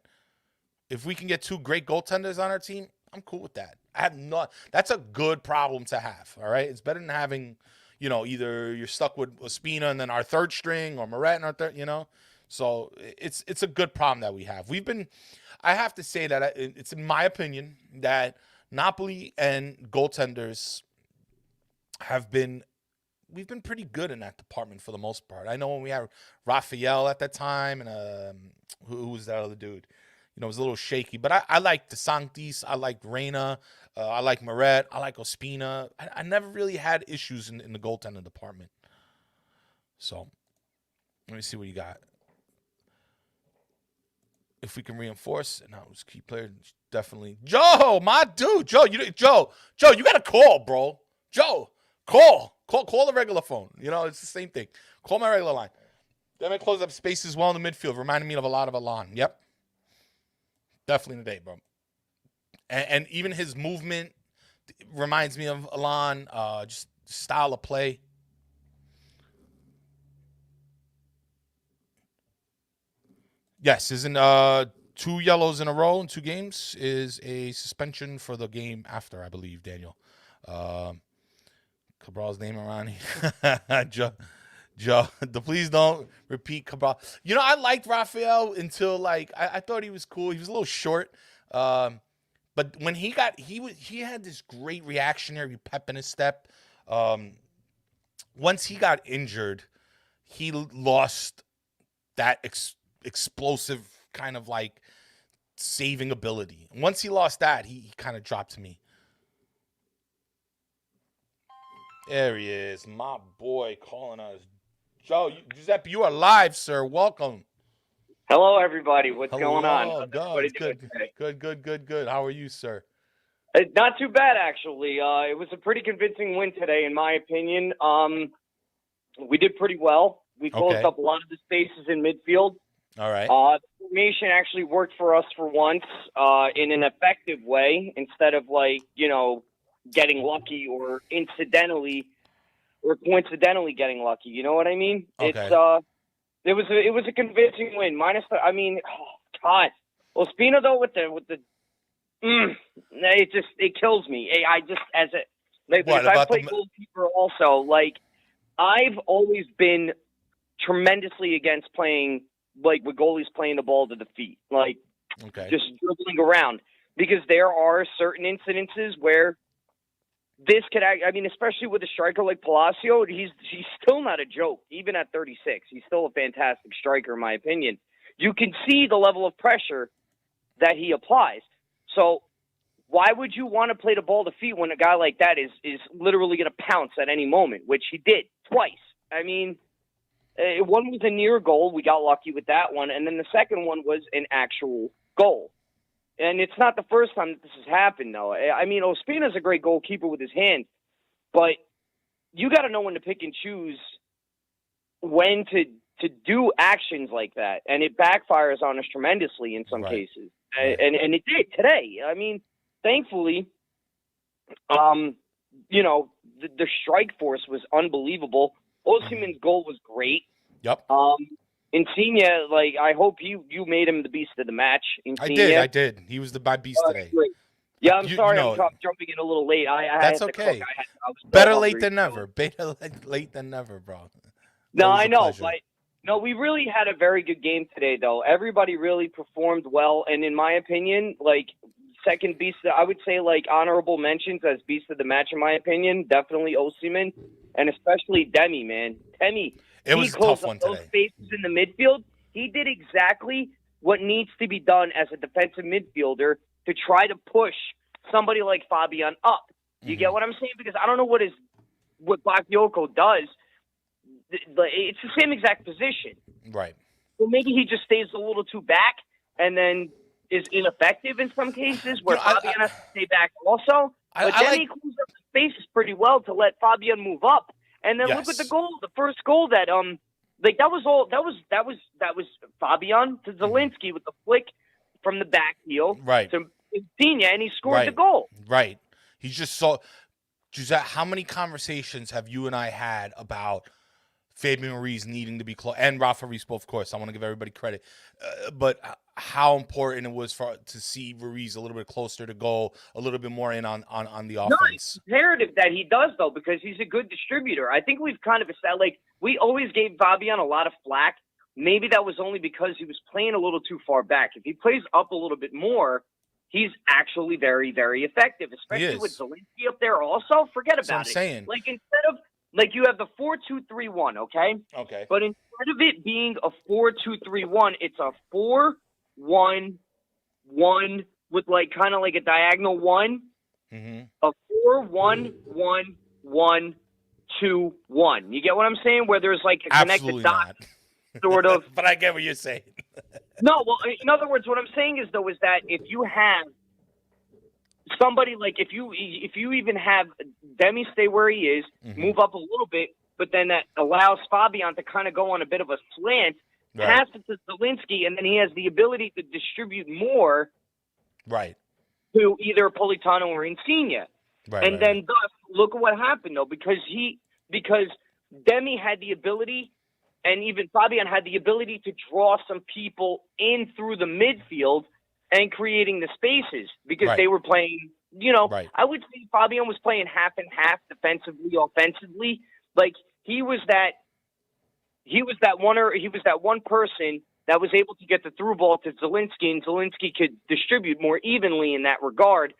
if we can get two great goaltenders on our team, I'm cool with that. That's a good problem to have, all right? It's better than having, you know, either you're stuck with Ospina and then our third string or Moret and our third, you know? So it's a good problem that we have. I have to say that it's in my opinion that Napoli and goaltenders we've been pretty good in that department for the most part. I know when we had Raphael at that time and who was that other dude? You know, it was a little shaky, but I like De Sanctis, I like Reina, I like Moret, I like Ospina. I never really had issues in the goaltending department. So, let me see what you got. If we can reinforce, and I was key player, definitely. Joe, my dude, Joe, you got to call, bro. Joe, call the regular phone. You know, it's the same thing. Call my regular line. Then I close up spaces well in the midfield, reminding me of a lot of Alon. Yep. Definitely today, bro. And even his movement reminds me of Alon, just style of play. Yes, isn't 2 yellows in a row in 2 games is a suspension for the game after, I believe, Daniel. Cabral's name around here. Joe, please don't repeat Cabral. You know, I liked Raphael until like I thought he was cool. He was a little short, but when he had this great reactionary pep in his step. Once he got injured, he lost that explosive kind of like saving ability. Once he lost that, he kind of dropped to me. There he is, my boy calling us. Joe, Giuseppe, you are live, sir. Welcome. Hello, everybody. What's Hello. going on? Good. How are you, sir? Not too bad, actually. It was a pretty convincing win today, in my opinion. We did pretty well. We closed up a lot of the spaces in midfield. All right. The formation actually worked for us for once in an effective way, instead of getting lucky or coincidentally getting lucky. You know what I mean? Okay. It was a convincing win. God. Well, Spino though with the it kills me. I just because I play goalkeeper also. I've always been tremendously against playing with goalies playing the ball to the feet, just dribbling around, because there are certain incidences where this could. Especially with a striker like Palacio, he's still not a joke. Even at 36, he's still a fantastic striker, in my opinion. You can see the level of pressure that he applies. So why would you want to play the ball to feet when a guy like that is literally going to pounce at any moment, which he did twice? One was a near goal. We got lucky with that one. And then the second one was an actual goal. And it's not the first time that this has happened, though. Ospina's a great goalkeeper with his hands, but you got to know when to pick and choose when to do actions like that. And it backfires on us tremendously in some cases. And it did today. Thankfully, the strike force was unbelievable. Osimhen's goal was great. Yep. Insigne, I hope you made him the beast of the match. Insigne. I did. He was the beast today. Great. Yeah, I'm sorry I'm jumping in a little late. That's okay. Better late than never. Better late than never, bro. No, I know, but no, we really had a very good game today, though. Everybody really performed well, and in my opinion, second beast, I would say honorable mentions as beast of the match, in my opinion, definitely Osimhen, and especially Demi, man. It was a tough one today. Those spaces in the midfield, he did exactly what needs to be done as a defensive midfielder to try to push somebody like Fabian up. You get what I'm saying? Because I don't know what Bakayoko does. It's the same exact position. Right. Well, maybe he just stays a little too back and then is ineffective in some cases where Fabian has to stay back also. But then he closes up the spaces pretty well to let Fabian move up. And then look at the goal, the first goal that that was Fabian to Zielinski with the flick from the back heel to Insigne, and he scored the goal. Right. He's just so Giuseppe, how many conversations have you and I had about Fabian Ruiz needing to be close, and Rafa Ruiz, of course. I want to give everybody credit, but how important it was to see Ruiz a little bit closer to goal, a little bit more in on the offense. No, it's imperative that he does, though, because he's a good distributor. I think we've kind of established, we always gave Fabian a lot of flack. Maybe that was only because he was playing a little too far back. If he plays up a little bit more, he's actually very, very effective, especially with Zielinski up there also. Forget about it. That's what I'm saying. Instead of you have the 4-2-3-1, okay? Okay. But instead of it being a 4-2-3-1, it's a 4-1-1 with kind of a diagonal 1. Mm-hmm. A 4-1-1-1-2-1. You get what I'm saying? Where there's a connected dot, sort of. But I get what you're saying. No, well, in other words, what I'm saying is that if you have somebody if you even have Demi stay where he is, move up a little bit, but then that allows Fabian to kind of go on a bit of a slant, pass it to Zielinski, and then he has the ability to distribute more to either Politano or Insigne. Then thus, look at what happened, though, because Demi had the ability, and even Fabian had the ability to draw some people in through the midfield and creating the spaces, because they were playing, I would say Fabian was playing half and half defensively, offensively. He was that he was that one person that was able to get the through ball to Zielinski, and Zielinski could distribute more evenly in that regard.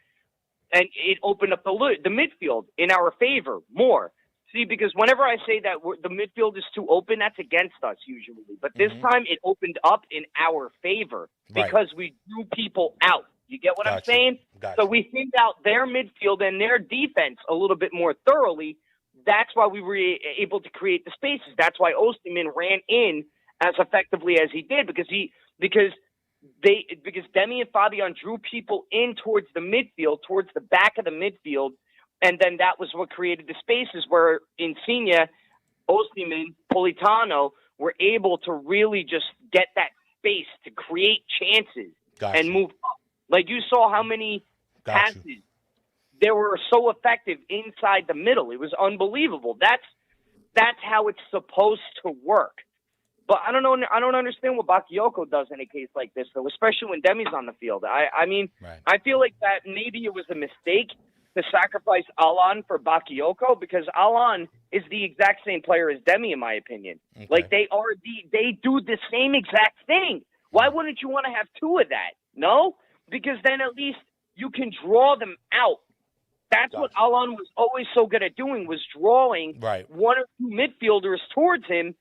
And it opened up the midfield in our favor more. See, because whenever I say that the midfield is too open, that's against us usually. But this time it opened up in our favor because we drew people out. You get what I'm saying? Gotcha. So we thinned out their midfield and their defense a little bit more thoroughly. That's why we were able to create the spaces. That's why Osterman ran in as effectively as he did because Demi and Fabian drew people in towards the midfield, towards the back of the midfield, and then that was what created the spaces where Insigne, Osterman, Politano were able to really just get that space to create chances and move up. Like you saw how many passes they were so effective inside the middle. It was unbelievable. That's how it's supposed to work. But I don't know. I don't understand what Bakayoko does in a case like this, though, especially when Demi's on the field. I mean, I feel like that maybe it was a mistake to sacrifice Alan for Bakayoko because Alan is the exact same player as Demi, in my opinion. Okay. Like they do the same exact thing. Why wouldn't you want to have two of that? No, because then at least you can draw them out. That's what Alan was always so good at doing, was drawing one or two midfielders towards him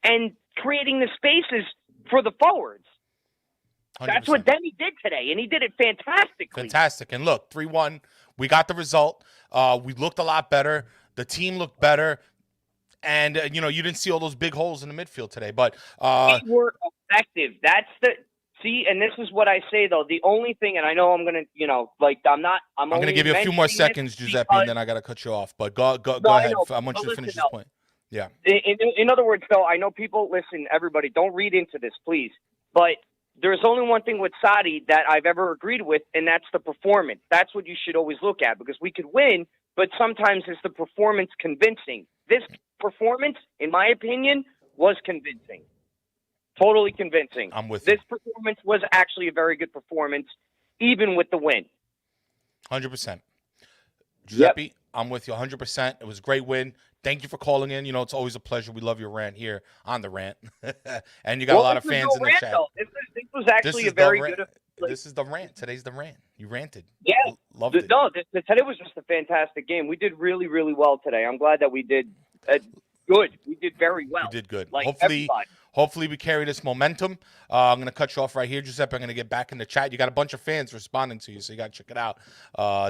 and creating the spaces for the forwards. 100%. That's what Demi did today, and he did it fantastically. Fantastic. And look, 3-1, we got the result. We looked a lot better. The team looked better. And, you didn't see all those big holes in the midfield today. But they were effective. See, and this is what I say, though. The only thing, and I know I'm going to, I'm going to give you a few more seconds, Giuseppe, and then I got to cut you off. But go ahead. I want you to finish this point. Yeah. In other words, though, I know people, listen, everybody, don't read into this, please. But there's only one thing with Sadi that I've ever agreed with, and that's the performance. That's what you should always look at, because we could win, but sometimes is the performance convincing. This performance, in my opinion, was convincing. Totally convincing. I'm with you. This performance was actually a very good performance, even with the win. 100%. Giuseppe, I'm with you 100%. It was a great win. Thank you for calling in. It's always a pleasure. We love your rant here on the rant. And you got a lot of fans in the chat. This was actually a very good... This is the rant. Today's the rant. You ranted. Yeah. Loved it. No, today was just a fantastic game. We did really, really well today. I'm glad that we did good. We did very well. We did good. Like Hopefully we carry this momentum. I'm going to cut you off right here, Giuseppe. I'm going to get back in the chat. You got a bunch of fans responding to you, so you got to check it out.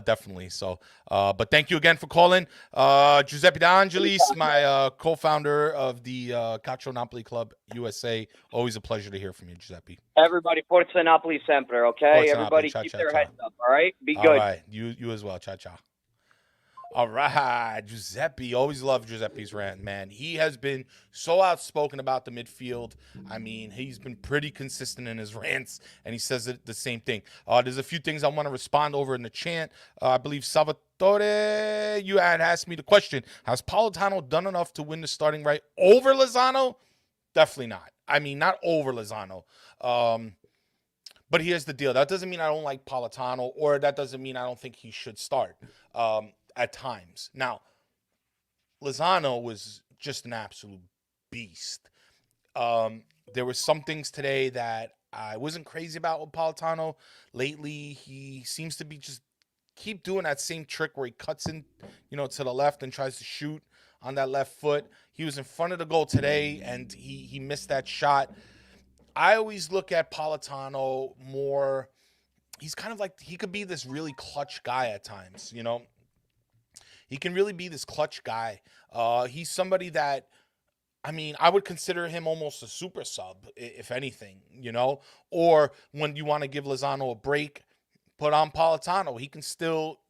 Definitely. So, but thank you again for calling. Giuseppe De Angelis, my co-founder of the Calcio Napoli Club USA. Always a pleasure to hear from you, Giuseppe. Everybody, Forza Napoli sempre, okay? Forza Everybody Napoli. Keep their heads up, all right? Be good. All right. You as well. Ciao. All right, Giuseppe. Always love Giuseppe's rant, man. He has been so outspoken about the midfield. I mean, he's been pretty consistent in his rants, and he says the same thing. There's a few things I want to respond over in the chant. I believe Salvatore, you had asked me the question, has Politano done enough to win the starting right over Lozano? Definitely not. I mean, not over Lozano. But here's the deal. That doesn't mean I don't like Politano, or that doesn't mean I don't think he should start. At times. Now, Lozano was just an absolute beast. There were some things today that I wasn't crazy about with Politano. Lately, he seems to be just keep doing that same trick where he cuts in, to the left and tries to shoot on that left foot. He was in front of the goal today, and he missed that shot. I always look at Politano more, he's kind of like, he could be this really clutch guy at times, He can really be this clutch guy. He's somebody that, I would consider him almost a super sub, if anything, Or when you want to give Lozano a break, put on Politano. He can still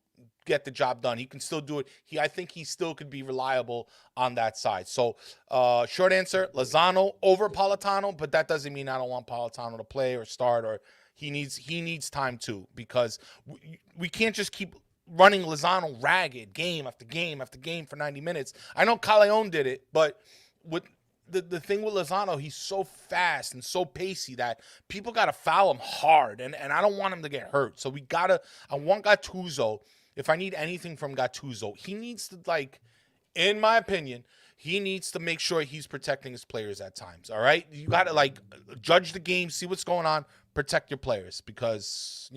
get the job done. He can still do it. I think he still could be reliable on that side. So, short answer, Lozano over Politano, but that doesn't mean I don't want Politano to play or start, or he needs time too, because we can't just keep running Lozano ragged game after game after game for 90 minutes. I know Callejon did it, but with the thing with Lozano, he's so fast and so pacey that people got to foul him hard, and I don't want him to get hurt. So I want Gattuso, if I need anything from Gattuso, he needs to, in my opinion, he needs to make sure he's protecting his players at times. All right, you got to like judge the game, see what's going on, protect your players because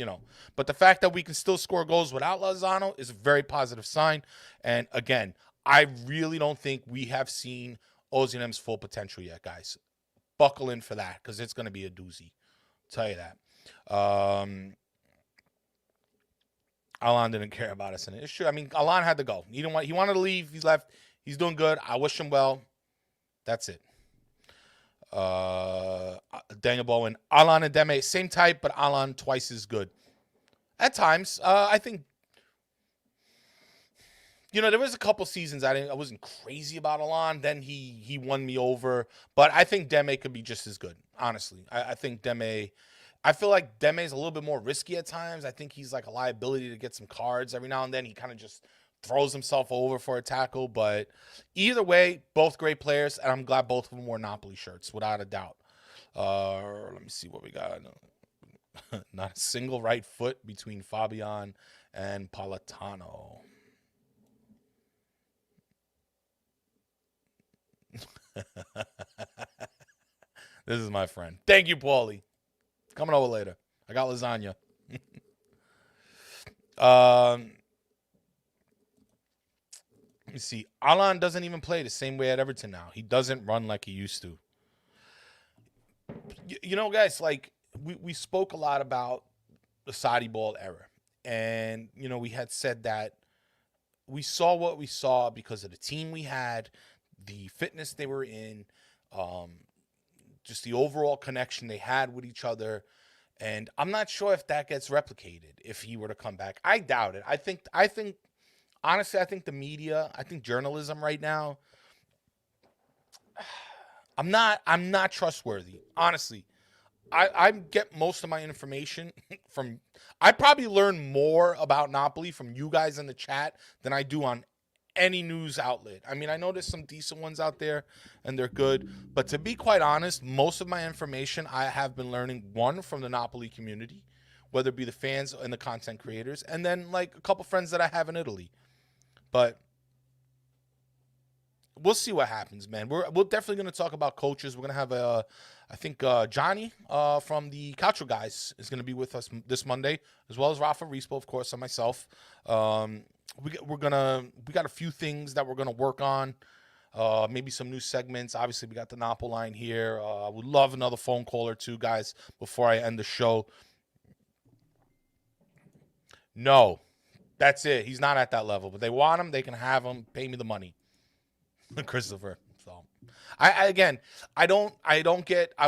But the fact that we can still score goals without Lozano is a very positive sign. And again, I really don't think we have seen Osimhen's full potential yet, guys. Buckle in for that because it's going to be a doozy. I'll tell you that. Alan didn't care about us, and it's true. I mean, Alan had to go. He wanted to leave. He's left. He's doing good. I wish him well. That's it. Daniel Bowen, Alan and Deme, same type, but Alan twice as good. At times, I think. There was a couple seasons I wasn't crazy about Alan. Then he won me over, but I think Deme could be just as good. Honestly, I think Deme. I feel like Deme is a little bit more risky at times. I think he's like a liability to get some cards every now and then. He kind of just throws himself over for a tackle. But either way, both great players, and I'm glad both of them wore Napoli shirts, without a doubt. Let me see what we got. Not a single right foot between Fabian and Politano. This is my friend. Thank you, Paulie. Coming over later. I got lasagna. Let me see. Alan doesn't even play the same way at Everton now. He doesn't run like he used to. Guys, like we spoke a lot about the Saudi ball era. And, we had said that we saw what we saw because of the team we had, the fitness they were in, just the overall connection they had with each other. And I'm not sure if that gets replicated if he were to come back. I doubt it. I think honestly, I think the media, I think journalism right now, I'm not trustworthy. Honestly, I get most of my information from, I probably learn more about Napoli from you guys in the chat than I do on any news outlet. I mean, I know there's some decent ones out there and they're good, but to be quite honest, most of my information I have been learning, one, from the Napoli community, whether it be the fans and the content creators, and then like a couple friends that I have in Italy. But we'll see what happens, man. We're definitely going to talk about coaches. We're going to have I think Johnny from the Calcio guys is going to be with us this Monday, as well as Rafa Rispo, of course, and myself. We got a few things that we're gonna work on. Maybe some new segments. Obviously, we got the Napo line here. I would love another phone call or two, guys, before I end the show. No, that's it. He's not at that level, but they want him. They can have him. Pay me the money, Christopher. So, I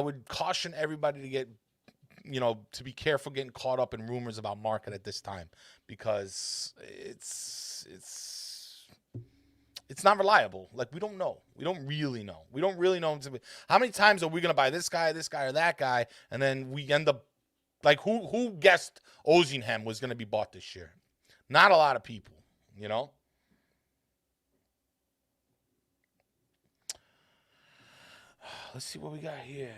would caution everybody to get, to be careful getting caught up in rumors about market at this time, because it's not reliable. Like, we don't know. We don't really know. We don't really know. How many times are we going to buy this guy, or that guy, and then we end up, like, who guessed Osimhen was going to be bought this year? Not a lot of people, Let's see what we got here.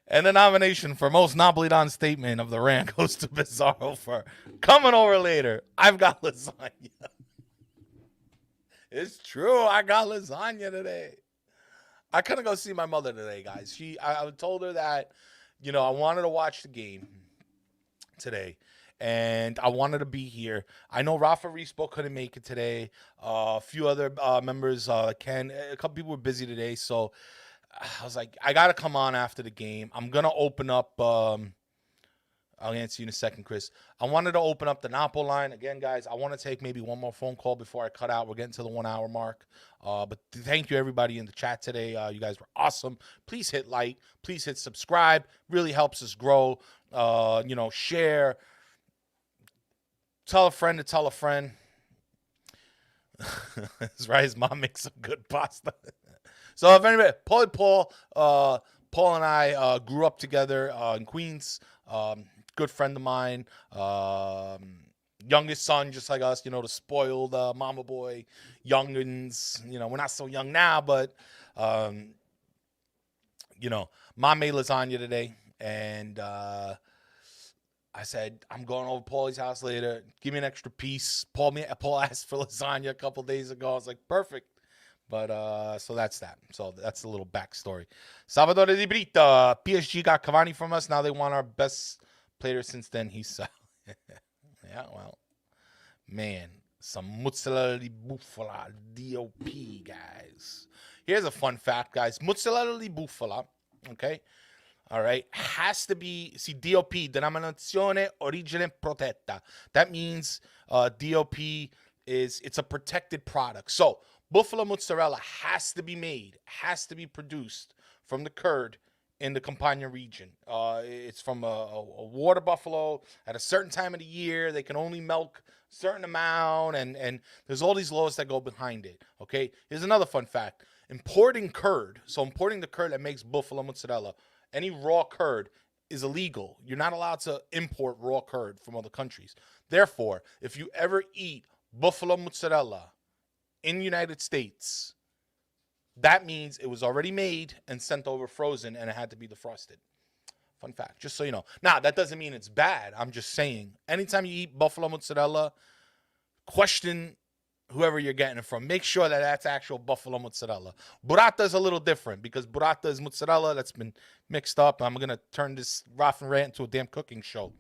And the nomination for most Napoli Don statement of the rant goes to Bizarro for coming over later. I've got lasagna. It's true. I got lasagna today. I couldn't go see my mother today, guys. I told her that, I wanted to watch the game today, and I wanted to be here. I know Rafa Rispo couldn't make it today. A few other members, Ken, a couple people were busy today, so I was like, I got to come on after the game. I'm going to open up, I'll answer you in a second, Chris. I wanted to open up the Napo line. Again, guys, I want to take maybe one more phone call before I cut out. We're getting to the 1 hour mark. But thank you, everybody in the chat today. You guys were awesome. Please hit like. Please hit subscribe. Really helps us grow. Share. Tell a friend to tell a friend. That's right. His mom makes some good pasta. So if anybody, Paul and I grew up together in Queens. Good friend of mine, youngest son, just like us, the spoiled mama boy, youngins. We're not so young now, but, Mom made lasagna today, and I said, I'm going over to Paulie's house later. Give me an extra piece. Paul asked for lasagna a couple days ago. I was like, perfect. But so that's that. So that's a little backstory. Salvador Di Brita. PSG got Cavani from us. Now they want our best player since then. He's yeah, well, man, some mozzarella di bufala, DOP, guys. Here's a fun fact, guys. Mozzarella di bufala, okay? All right, has to be, see, DOP, denominazione origine protetta. That means DOP it's a protected product. So buffalo mozzarella has to be made, has to be produced from the curd in the Campania region. It's from a water buffalo at a certain time of the year. They can only milk a certain amount, and there's all these laws that go behind it, okay? Here's another fun fact. Importing curd, so importing the curd that makes buffalo mozzarella, any raw curd is illegal. You're not allowed to import raw curd from other countries. Therefore, if you ever eat buffalo mozzarella in the United States, that means it was already made and sent over frozen, and it had to be defrosted. Fun fact, just so you know. Now, that doesn't mean it's bad. I'm just saying, anytime you eat buffalo mozzarella, question whoever you're getting it from. Make sure that that's actual buffalo mozzarella. Burrata is a little different because burrata is mozzarella that's been mixed up. I'm going to turn this Raff and Rant into a damn cooking show.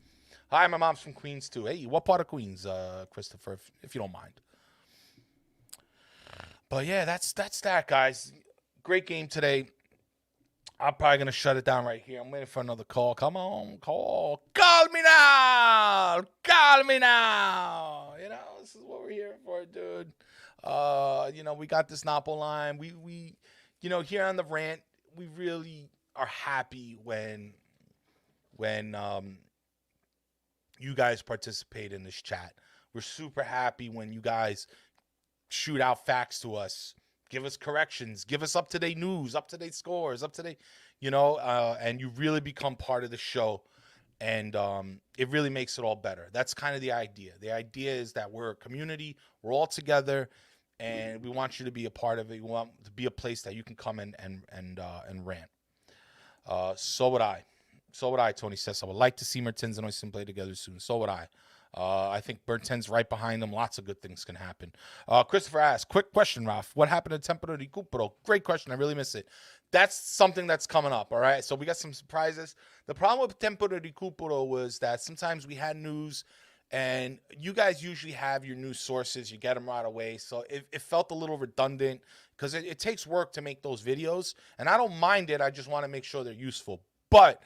Hi, my mom's from Queens, too. Hey, what part of Queens, Christopher, if you don't mind? But, yeah, that's that, guys. Great game today. I'm probably going to shut it down right here. I'm waiting for another call. Come on, call. Call me now. Call me now. You know, this is what we're here for, dude. You know, we got this Napo line. We you know, here on the Rant, we really are happy when you guys participate in this chat. We're super happy when you guys shoot out facts to us. Give us corrections. Give us up-to-date news, up-to-date scores, up-to-date, you know, and you really become part of the show. And it really makes it all better. That's kind of the idea. The idea is that we're a community. We're all together, and we want you to be a part of it. We want to be a place that you can come and rant. So would I. So would I, Tony says. I would like to see Mertens and Oysten play together soon. So would I. I think Mertens right behind them. Lots of good things can happen. Christopher asks, quick question, Ralph. What happened to Tempero di Recupero? Great question. I really miss it. That's something that's coming up, all right? So we got some surprises. The problem with Tempero di Recupero was that sometimes we had news, and you guys usually have your news sources. You get them right away. So it felt a little redundant because it takes work to make those videos. And I don't mind it. I just want to make sure they're useful. But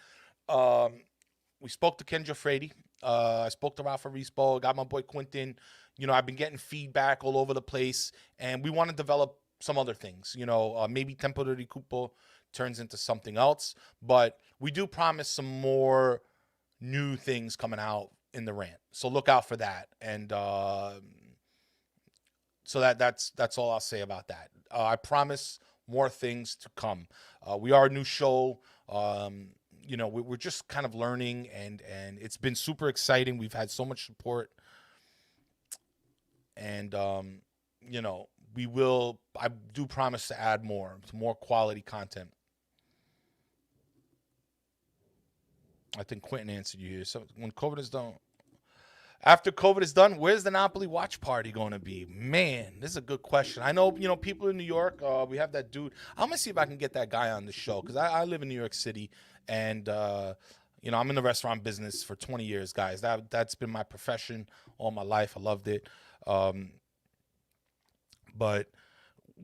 we spoke to Ken Frady. I spoke to Rafa Rispo, got my boy Quinton. You know, I've been getting feedback all over the place, and we want to develop some other things. You know, maybe Tempero di Recupero turns into something else, but we do promise some more new things coming out in the Rant. So look out for that. And so that's all I'll say about that. I promise more things to come. We are a new show. You know, we're just kind of learning, and it's been super exciting. We've had so much support, and you know, I do promise to add more quality content. I think Quentin answered you here. So when COVID is done, after COVID is done, where's the Napoli watch party going to be? Man, this is a good question. I know, you know, people in New York, we have that dude. I'm going to see if I can get that guy on the show because I live in New York City, and, you know, I'm in the restaurant business for 20 years, guys. That's been my profession all my life. I loved it. But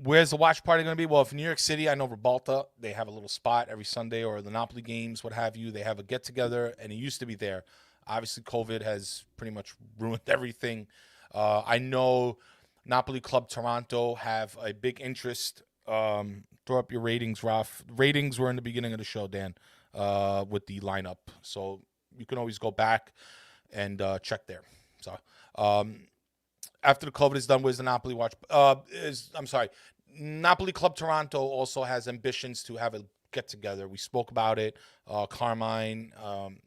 where's the watch party going to be? Well, if in New York City, I know Ribalta, they have a little spot every Sunday, or the Napoli games, what have you. They have a get-together, and it used to be there. Obviously, COVID has pretty much ruined everything. I know Napoli Club Toronto have a big interest. Throw up your ratings, Ralph. Ratings were in the beginning of the show, Dan, with the lineup. So you can always go back and check there. So after the COVID is done, where's the Napoli watch? Napoli Club Toronto also has ambitions to have a get-together. We spoke about it. Carmine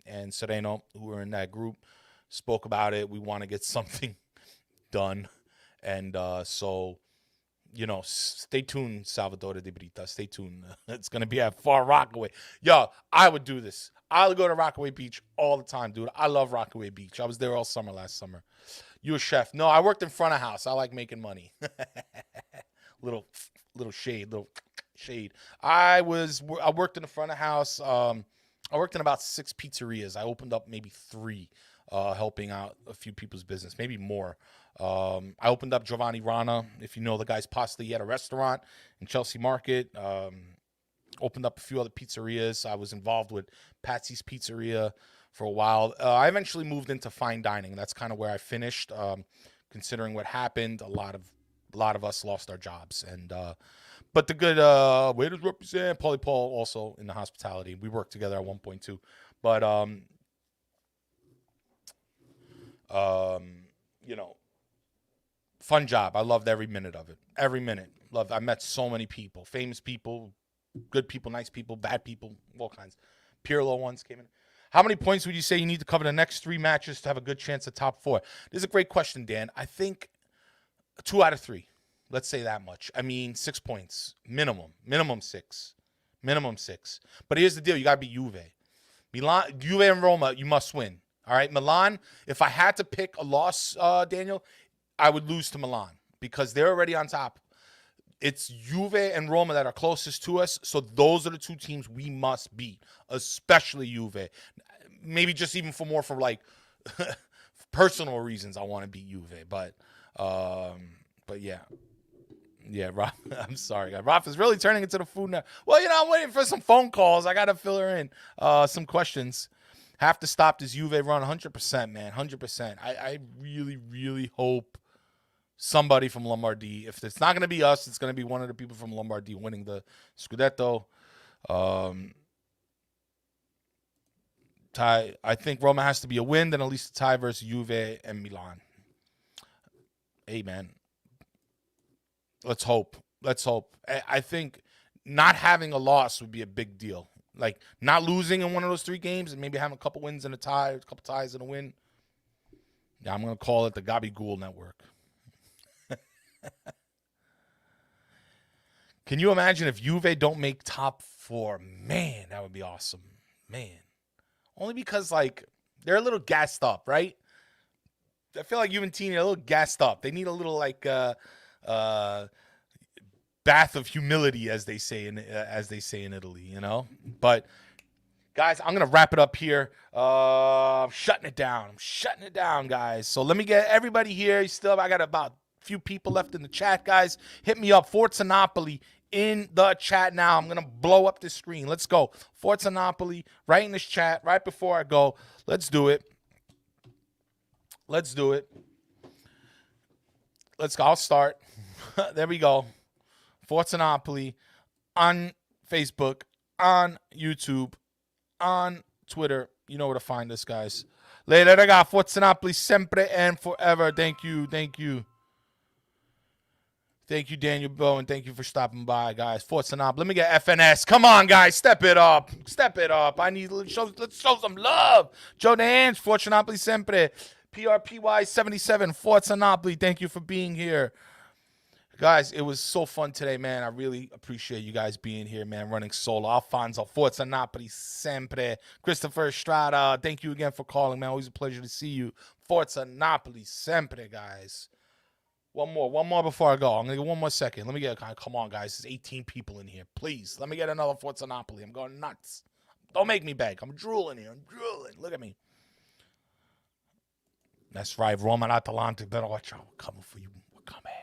and Sereno, who were in that group, spoke about it. We want to get something done. And so, you know, stay tuned, Salvador de Brita. Stay tuned. It's going to be at Far Rockaway. Yo, I would do this. I would go to Rockaway Beach all the time, dude. I love Rockaway Beach. I was there all summer last summer. You a chef? No, I worked in front of house. I like making money. little shade, I worked in the front of house. I worked in about 6 pizzerias. I opened up maybe 3, helping out a few people's business, maybe more. I opened up Giovanni Rana, if you know the guy's pasta. He had a restaurant in Chelsea Market. Opened up a few other pizzerias. I was involved with Patsy's Pizzeria for a while. I eventually moved into fine dining. That's kind of where I finished. Considering what happened, a lot of us lost our jobs. And but the good waiters represent. Paulie Paul also in the hospitality. We worked together at one point too. But you know, fun job. I loved every minute of it. Every minute. Loved. I met so many people, famous people, good people, nice people, bad people, all kinds. Pirlo once came in. How many points would you say you need to cover the next 3 matches to have a good chance at top 4? This is a great question, Dan. I think 2 out of 3. Let's say that much. I mean, 6 points minimum. Minimum 6. But here's the deal: you gotta beat Juve. Juve and Roma, you must win. All right, Milan. If I had to pick a loss, Daniel, I would lose to Milan because they're already on top. It's Juve and Roma that are closest to us, so those are the 2 teams we must beat, especially Juve. Maybe just even for like personal reasons, I want to beat Juve. But yeah. Yeah, Rob, I'm sorry. Rob is really turning into the food now. Well, you know, I'm waiting for some phone calls. I got to fill her in. Some questions. Have to stop this Juve run 100%, man. 100%. I really, really hope somebody from Lombardy, if it's not going to be us, it's going to be one of the people from Lombardy winning the Scudetto. Tie. I think Roma has to be a win, then at least a tie versus Juve and Milan. Hey, man. Let's hope. I think not having a loss would be a big deal. Like, not losing in one of those 3 games and maybe having a couple wins and a tie, a couple ties and a win. Yeah, I'm going to call it the Gabagool Network. Can you imagine if Juve don't make top 4? Man, that would be awesome. Man. Only because, like, they're a little gassed up, right? I feel like Juventini are a little gassed up. They need a little, like, bath of humility, as they say in Italy, you know. But guys, I'm gonna wrap it up here. I'm shutting it down, guys. So let me get everybody here. I got about a few people left in the chat, guys. Hit me up, Forza Napoli in the chat now. I'm gonna blow up this screen. Let's go, Forza Napoli, right in this chat, right before I go. Let's do it. Let's go. I'll start. There we go. Forza Napoli on Facebook, on YouTube, on Twitter. You know where to find us, guys. Later, raga. Forza Napoli sempre and forever. Thank you. Thank you, Daniel Bowen. Thank you for stopping by, guys. Forza Napoli. Let me get FNS. Come on, guys. Step it up. Let's show some love. Joe Dange. Forza Napoli sempre. PRPY 77. Forza Napoli. Thank you for being here. Guys, it was so fun today, man. I really appreciate you guys being here, man, running solo. Alfonso, Forza Napoli, sempre. Christopher Estrada, thank you again for calling, man. Always a pleasure to see you. Forza Napoli, sempre, guys. One more before I go. I'm going to get one more second. Let me get, come on, guys. There's 18 people in here. Please, let me get another Forza Napoli. I'm going nuts. Don't make me beg. I'm drooling here. Look at me. That's right. Roma and Atalanta. Better watch out. We're coming for you. We're coming.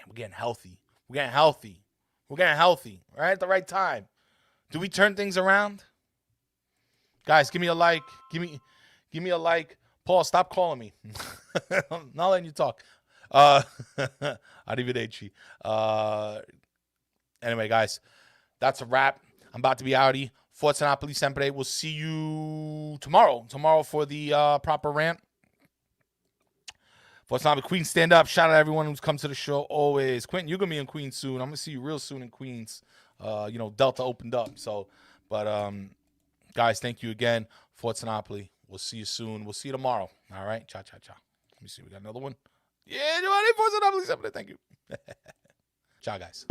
We're getting healthy. Right at the right time. Do we turn things around? Guys, give me a like. Give me a like. Paul, stop calling me. I'm not letting you talk. Arrivederci. Anyway, guys, that's a wrap. I'm about to be outie. Forza Napoli sempre. We'll see you tomorrow. Tomorrow for the proper rant. Forza Napoli, Queens, stand up. Shout out to everyone who's come to the show always. Quentin, you're going to be in Queens soon. I'm going to see you real soon in Queens. Delta opened up. Guys, thank you again. Forza Napoli. We'll see you soon. We'll see you tomorrow. All right? Ciao. Let me see. We got another one. Yeah, Giovanni, Forza Napoli. Thank you. Ciao, guys.